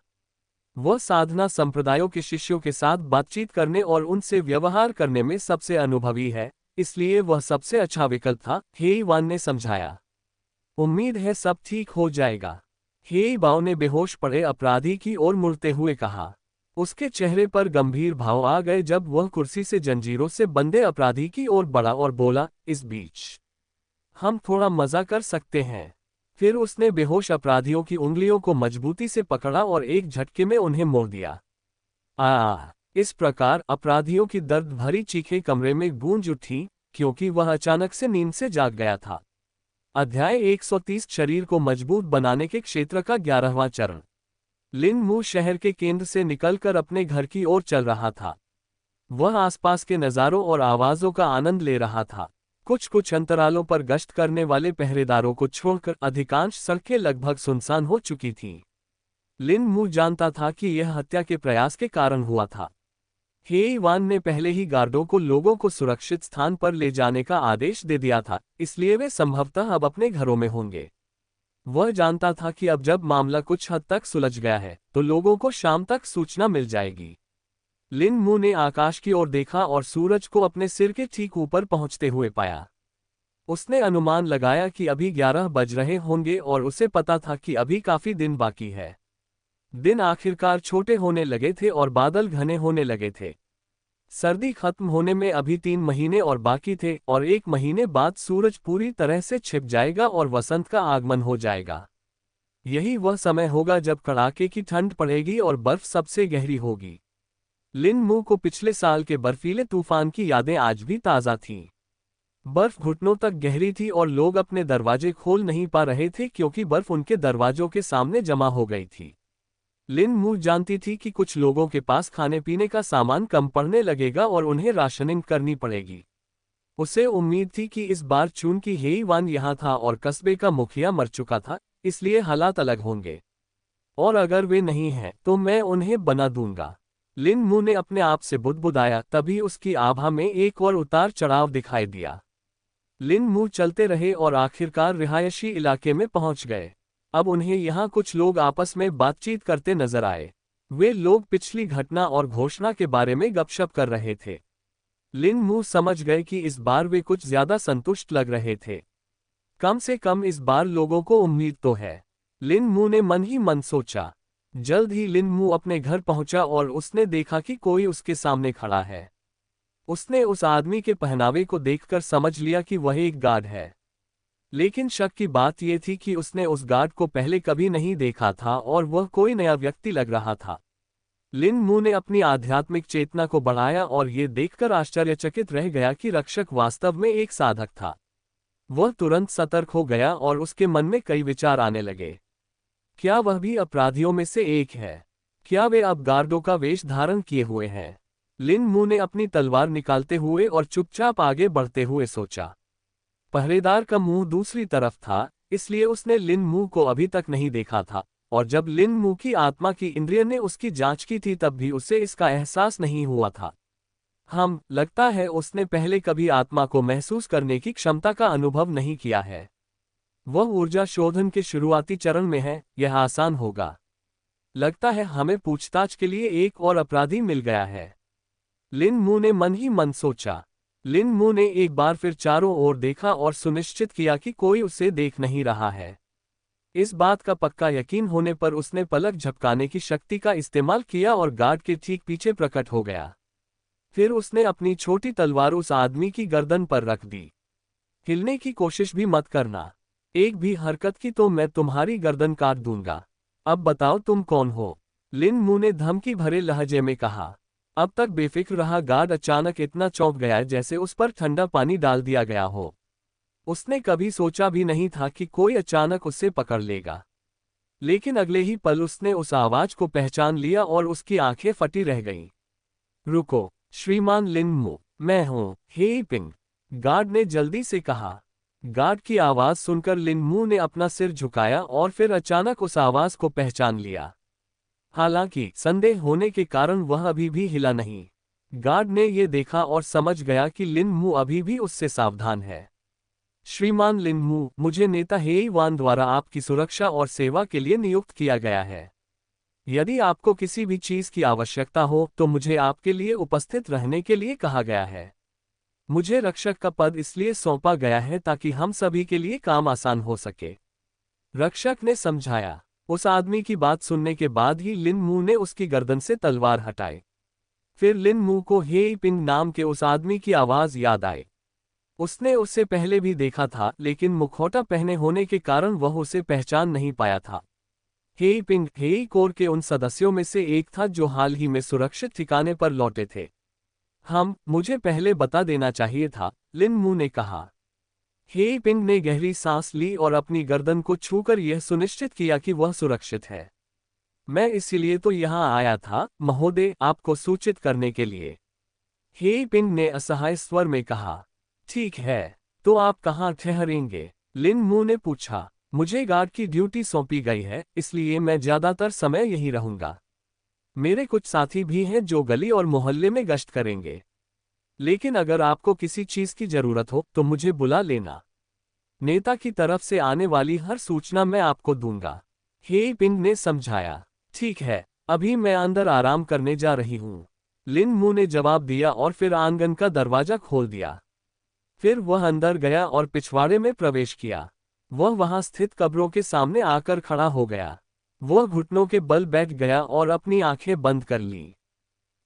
Speaker 1: वह साधना संप्रदायों के शिष्यों के साथ बातचीत करने और उनसे व्यवहार करने में सबसे अनुभवी है, इसलिए वह सबसे अच्छा विकल्प था, हे वान ने समझाया। उम्मीद है सब ठीक हो जाएगा। हे बाओ ने बेहोश पड़े अपराधी की ओर मुड़ते हुए कहा। उसके चेहरे पर गंभीर भाव आ गए जब वह कुर्सी से जंजीरों से बंधे अपराधी की ओर बढ़ा और बोला, इस बीच हम थोड़ा मजा कर सकते हैं। फिर उसने बेहोश अपराधियों की उंगलियों को मजबूती से पकड़ा और एक झटके में उन्हें मोड़ दिया। इस प्रकार अपराधियों की दर्द भरी चीखें कमरे में गूंज उठी, क्योंकि वह अचानक से नींद से जाग गया था। अध्याय 130 शरीर को मजबूत बनाने के क्षेत्र का 11वां चरण। लिन मू शहर के केंद्र से निकलकर अपने घर की ओर चल रहा था। वह आसपास के नज़ारों और आवाज़ों का आनंद ले रहा था। कुछ अंतरालों पर गश्त करने वाले पहरेदारों को छोड़कर अधिकांश सड़कें लगभग सुनसान हो चुकी थीं। लिन मू जानता था कि यह हत्या के प्रयास के कारण हुआ था। हे वान ने पहले ही गार्डों को लोगों को सुरक्षित स्थान पर ले जाने का आदेश दे दिया था, इसलिए वे संभवतः अब अपने घरों में होंगे। वह जानता था कि अब जब मामला कुछ हद तक सुलझ गया है, तो लोगों को शाम तक सूचना मिल जाएगी। लिन मू ने आकाश की ओर देखा और सूरज को अपने सिर के ठीक ऊपर पहुंचते हुए पाया। उसने अनुमान लगाया कि अभी 11 बज रहे होंगे और उसे पता था कि अभी काफी दिन बाकी है। दिन आखिरकार छोटे होने लगे थे और बादल घने होने लगे थे। सर्दी खत्म होने में अभी 3 महीने और बाकी थे और 1 महीने बाद सूरज पूरी तरह से छिप जाएगा और वसंत का आगमन हो जाएगा। यही वह समय होगा जब कड़ाके की ठंड पड़ेगी और बर्फ सबसे गहरी होगी। लिन मू को पिछले साल के बर्फीले तूफान की यादें आज भी ताज़ा थीं। बर्फ घुटनों तक गहरी थी और लोग अपने दरवाजे खोल नहीं पा रहे थे क्योंकि बर्फ उनके दरवाजों के सामने जमा हो गई थी। लिन मू जानती थी कि कुछ लोगों के पास खाने पीने का सामान कम पड़ने लगेगा और उन्हें राशनिंग करनी पड़ेगी। उसे उम्मीद थी कि इस बार चूंकि हेई वान यहाँ था और कस्बे का मुखिया मर चुका था, इसलिए हालात अलग होंगे। और अगर वे नहीं हैं तो मैं उन्हें बना दूंगा। लिन मू ने अपने आप से बुदबुदाया, तभी उसकी आभा में एक और उतार चढ़ाव दिखाई दिया। लिन मू चलते रहे और आखिरकार रिहायशी इलाके में पहुंच गए। अब उन्हें यहाँ कुछ लोग आपस में बातचीत करते नजर आए। वे लोग पिछली घटना और घोषणा के बारे में गपशप कर रहे थे। लिन मू समझ गए कि इस बार वे कुछ ज्यादा संतुष्ट लग रहे थे। कम से कम इस बार लोगों को उम्मीद तो है, लिन मू ने मन ही मन सोचा। जल्द ही लिन मू अपने घर पहुंचा और उसने देखा कि कोई उसके सामने खड़ा है। उसने उस आदमी के पहनावे को देखकर समझ लिया कि वह एक गार्ड है। लेकिन शक की बात यह थी कि उसने उस गार्ड को पहले कभी नहीं देखा था और वह कोई नया व्यक्ति लग रहा था। लिन मू ने अपनी आध्यात्मिक चेतना को बढ़ाया और ये देखकर आश्चर्यचकित रह गया कि रक्षक वास्तव में एक साधक था। वह तुरंत सतर्क हो गया और उसके मन में कई विचार आने लगे। क्या वह भी अपराधियों में से एक है? क्या वे अब गार्डों का वेश धारण किए हुए हैं? लिन मू ने अपनी तलवार निकालते हुए और चुपचाप आगे बढ़ते हुए सोचा। पहरेदार का मुंह दूसरी तरफ था, इसलिए उसने लिन मू को अभी तक नहीं देखा था, और जब लिन मू की आत्मा की इंद्रिय ने उसकी जांच की थी तब भी उसे इसका एहसास नहीं हुआ था। लगता है उसने पहले कभी आत्मा को महसूस करने की क्षमता का अनुभव नहीं किया है। वह ऊर्जा शोधन के शुरुआती चरण में है, यह आसान होगा। लगता है हमें पूछताछ के लिए एक और अपराधी मिल गया है। लिन मू ने मन ही मन सोचा। लिन मू ने एक बार फिर चारों ओर देखा और सुनिश्चित किया कि कोई उसे देख नहीं रहा है। इस बात का पक्का यकीन होने पर उसने पलक झपकाने की शक्ति का इस्तेमाल किया और गार्ड के ठीक पीछे प्रकट हो गया। फिर उसने अपनी छोटी तलवार उस आदमी की गर्दन पर रख दी। हिलने की कोशिश भी मत करना। एक भी हरकत की तो मैं तुम्हारी गर्दन काट दूंगा। अब बताओ तुम कौन हो? लिन मू ने धमकी भरे लहजे में कहा। अब तक बेफिक्र रहा गार्ड अचानक इतना चौंक गया जैसे उस पर ठंडा पानी डाल दिया गया हो। उसने कभी सोचा भी नहीं था कि कोई अचानक उसे पकड़ लेगा। लेकिन अगले ही पल उसने उस आवाज को पहचान लिया और उसकी आंखें फटी रह गईं। रुको, श्रीमान लिन मू, मैं हूं, हे पिंग, गार्ड ने जल्दी से कहा। गार्ड की आवाज सुनकर लिन मू ने अपना सिर झुकाया और फिर अचानक उस आवाज को पहचान लिया। हालांकि संदेह होने के कारण वह अभी भी हिला नहीं। गार्ड ने यह देखा और समझ गया कि लिन मू अभी भी उससे सावधान है। श्रीमान लिन मू, मुझे नेता हेई वान द्वारा आपकी सुरक्षा और सेवा के लिए नियुक्त किया गया है। यदि आपको किसी भी चीज की आवश्यकता हो तो मुझे आपके लिए उपस्थित रहने के लिए कहा गया है। मुझे रक्षक का पद इसलिए सौंपा गया है ताकि हम सभी के लिए काम आसान हो सके, रक्षक ने समझाया। उस आदमी की बात सुनने के बाद ही लिन मू ने उसकी गर्दन से तलवार हटाई। फिर लिन मू को हेई पिंग नाम के उस आदमी की आवाज याद आई। उसने उसे पहले भी देखा था लेकिन मुखौटा पहने होने के कारण वह उसे पहचान नहीं पाया था। हेई पिंग हेई कोर के उन सदस्यों में से एक था जो हाल ही में सुरक्षित ठिकाने पर लौटे थे। मुझे पहले बता देना चाहिए था, लिन मू ने कहा। हेई पिंग ने गहरी सांस ली और अपनी गर्दन को छूकर यह सुनिश्चित किया कि वह सुरक्षित है। मैं इसीलिए तो यहाँ आया था, महोदय, आपको सूचित करने के लिए, हेई पिंग ने असहाय स्वर में कहा। ठीक है, तो आप कहाँ ठहरेंगे? लिन मू ने पूछा। मुझे गार्ड की ड्यूटी सौंपी गई है, इसलिए मैं ज्यादातर समय यहीं रहूंगा। मेरे कुछ साथी भी हैं जो गली और मोहल्ले में गश्त करेंगे। लेकिन अगर आपको किसी चीज की जरूरत हो तो मुझे बुला लेना। नेता की तरफ से आने वाली हर सूचना मैं आपको दूंगा, हेई पिंग ने समझाया। ठीक है, अभी मैं अंदर आराम करने जा रही हूँ, लिन मू ने जवाब दिया और फिर आंगन का दरवाजा खोल दिया। फिर वह अंदर गया और पिछवाड़े में प्रवेश किया। वह वहां स्थित कब्रों के सामने आकर खड़ा हो गया। वह घुटनों के बल बैठ गया और अपनी आंखें बंद कर लीं।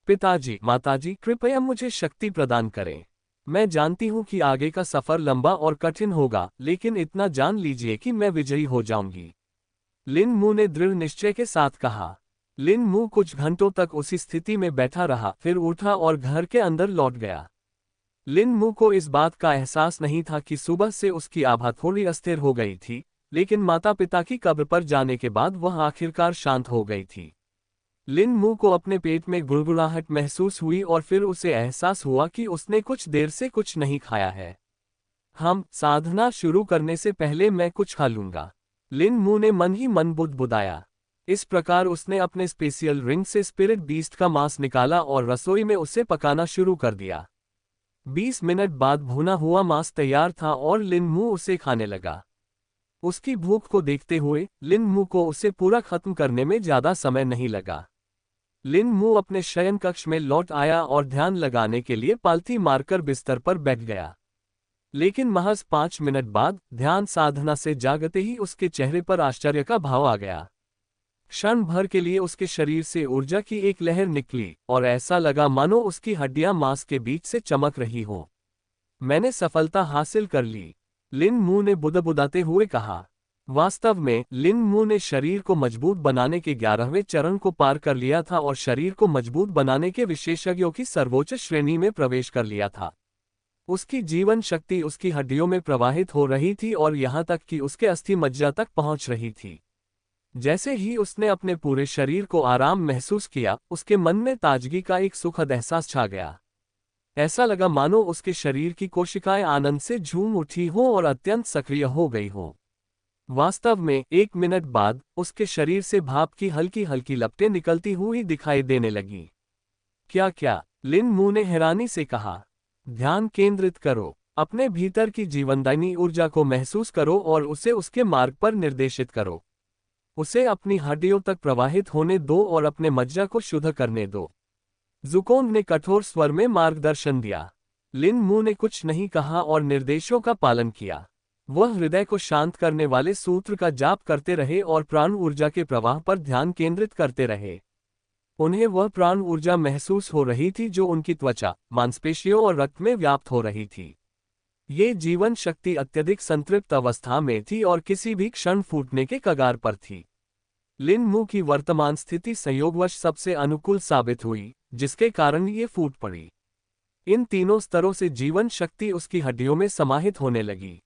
Speaker 1: पिताजी, माताजी, कृपया मुझे शक्ति प्रदान करें। मैं जानती हूं कि आगे का सफर लंबा और कठिन होगा, लेकिन इतना जान लीजिए कि मैं विजयी हो जाऊंगी, लिन मू ने दृढ़ निश्चय के साथ कहा। लिन मू कुछ घंटों तक उसी स्थिति में बैठा रहा, फिर उठा और घर के अंदर लौट गया। लिन मू को इस बात का एहसास नहीं था कि सुबह से उसकी आभा थोड़ी अस्थिर हो गई थी, लेकिन माता पिता की कब्र पर जाने के बाद वह आखिरकार शांत हो गई थी। लिन मू को अपने पेट में गुड़गुड़ाहट महसूस हुई और फिर उसे एहसास हुआ कि उसने कुछ देर से कुछ नहीं खाया है। साधना शुरू करने से पहले मैं कुछ खा लूंगा, लिन मू ने मन ही मन बुदबुदाया। इस प्रकार उसने अपने स्पेशियल रिंग से स्पिरिट बीस्ट का मांस निकाला और रसोई में उसे पकाना शुरू कर दिया। 20 मिनट बाद भुना हुआ मांस तैयार था और लिन मू उसे खाने लगा। उसकी भूख को देखते हुए लिन मू को उसे पूरा खत्म करने में ज्यादा समय नहीं लगा। लिन मू अपने शयन कक्ष में लौट आया और ध्यान लगाने के लिए पालथी मारकर बिस्तर पर बैठ गया। लेकिन महज 5 मिनट बाद ध्यान साधना से जागते ही उसके चेहरे पर आश्चर्य का भाव आ गया। क्षण भर के लिए उसके शरीर से ऊर्जा की एक लहर निकली और ऐसा लगा मानो उसकी हड्डियां मांस के बीच से चमक रही हो। मैंने सफलता हासिल कर ली, लिन मू ने बुदबुदाते हुए कहा। वास्तव में लिन मू ने शरीर को मजबूत बनाने के 11वें चरण को पार कर लिया था और शरीर को मजबूत बनाने के विशेषज्ञों की सर्वोच्च श्रेणी में प्रवेश कर लिया था। उसकी जीवन शक्ति उसकी हड्डियों में प्रवाहित हो रही थी और यहाँ तक कि उसके अस्थि मज्जा तक पहुँच रही थी। जैसे ही उसने अपने पूरे शरीर को आराम महसूस किया, उसके मन में ताजगी का एक सुखद एहसास छा गया। ऐसा लगा मानो उसके शरीर की कोशिकाएं आनंद से झूम उठी हों और अत्यंत सक्रिय हो गई हों। वास्तव में 1 मिनट बाद उसके शरीर से भाप की हल्की हल्की लपटें निकलती हुई दिखाई देने लगीं। क्या? लिन मू ने हैरानी से कहा। ध्यान केंद्रित करो, अपने भीतर की जीवनदायिनी ऊर्जा को महसूस करो और उसे उसके मार्ग पर निर्देशित करो। उसे अपनी हड्डियों तक प्रवाहित होने दो और अपने मज्जा को शुद्ध करने दो। ज़ुकोंग ने कठोर स्वर में मार्गदर्शन दिया। लिन मू ने कुछ नहीं कहा और निर्देशों का पालन किया। वह हृदय को शांत करने वाले सूत्र का जाप करते रहे और प्राण ऊर्जा के प्रवाह पर ध्यान केंद्रित करते रहे। उन्हें वह प्राण ऊर्जा महसूस हो रही थी जो उनकी त्वचा, मांसपेशियों और रक्त में व्याप्त हो रही थी। ये जीवन शक्ति अत्यधिक संतृप्त अवस्था में थी और किसी भी क्षण फूटने के कगार पर थी। लिन मू की वर्तमान स्थिति संयोगवश सबसे अनुकूल साबित हुई, जिसके कारण ये फूट पड़ी। इन तीनों स्तरों से जीवन शक्ति उसकी हड्डियों में समाहित होने लगी।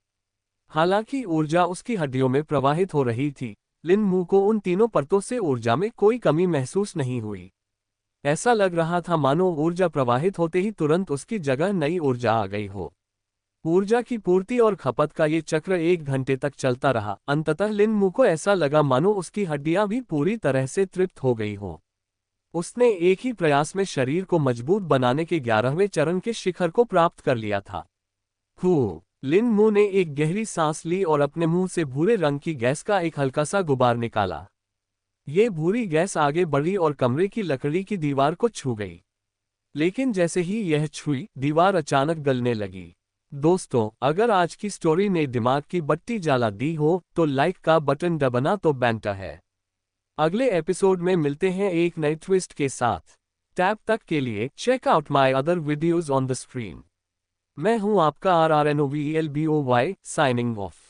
Speaker 1: हालांकि ऊर्जा उसकी हड्डियों में प्रवाहित हो रही थी, लिन मू को उन तीनों परतों से ऊर्जा में कोई कमी महसूस नहीं हुई। ऐसा लग रहा था मानो ऊर्जा प्रवाहित होते ही तुरंत उसकी जगह नई ऊर्जा आ गई हो। ऊर्जा की पूर्ति और खपत का ये चक्र 1 घंटे तक चलता रहा। अंततः लिन मू को ऐसा लगा मानो उसकी हड्डियां भी पूरी तरह से तृप्त हो गई हों। उसने एक ही प्रयास में शरीर को मजबूत बनाने के 11वें चरण के शिखर को प्राप्त कर लिया था। लिन मू ने एक गहरी सांस ली और अपने मुंह से भूरे रंग की गैस का एक हल्का सा गुबार निकाला। ये भूरी गैस आगे बढ़ी और कमरे की लकड़ी की दीवार को छू गई। लेकिन जैसे ही यह छुई, दीवार अचानक गलने लगी। दोस्तों, अगर आज की स्टोरी ने दिमाग की बत्ती जला दी हो तो लाइक का बटन दबाना तो बनता है। अगले एपिसोड में मिलते हैं एक नए ट्विस्ट के साथ। तब तक के लिए check out my other videos on the screen. मैं हूं आपका RRNOVELBOY साइनिंग ऑफ।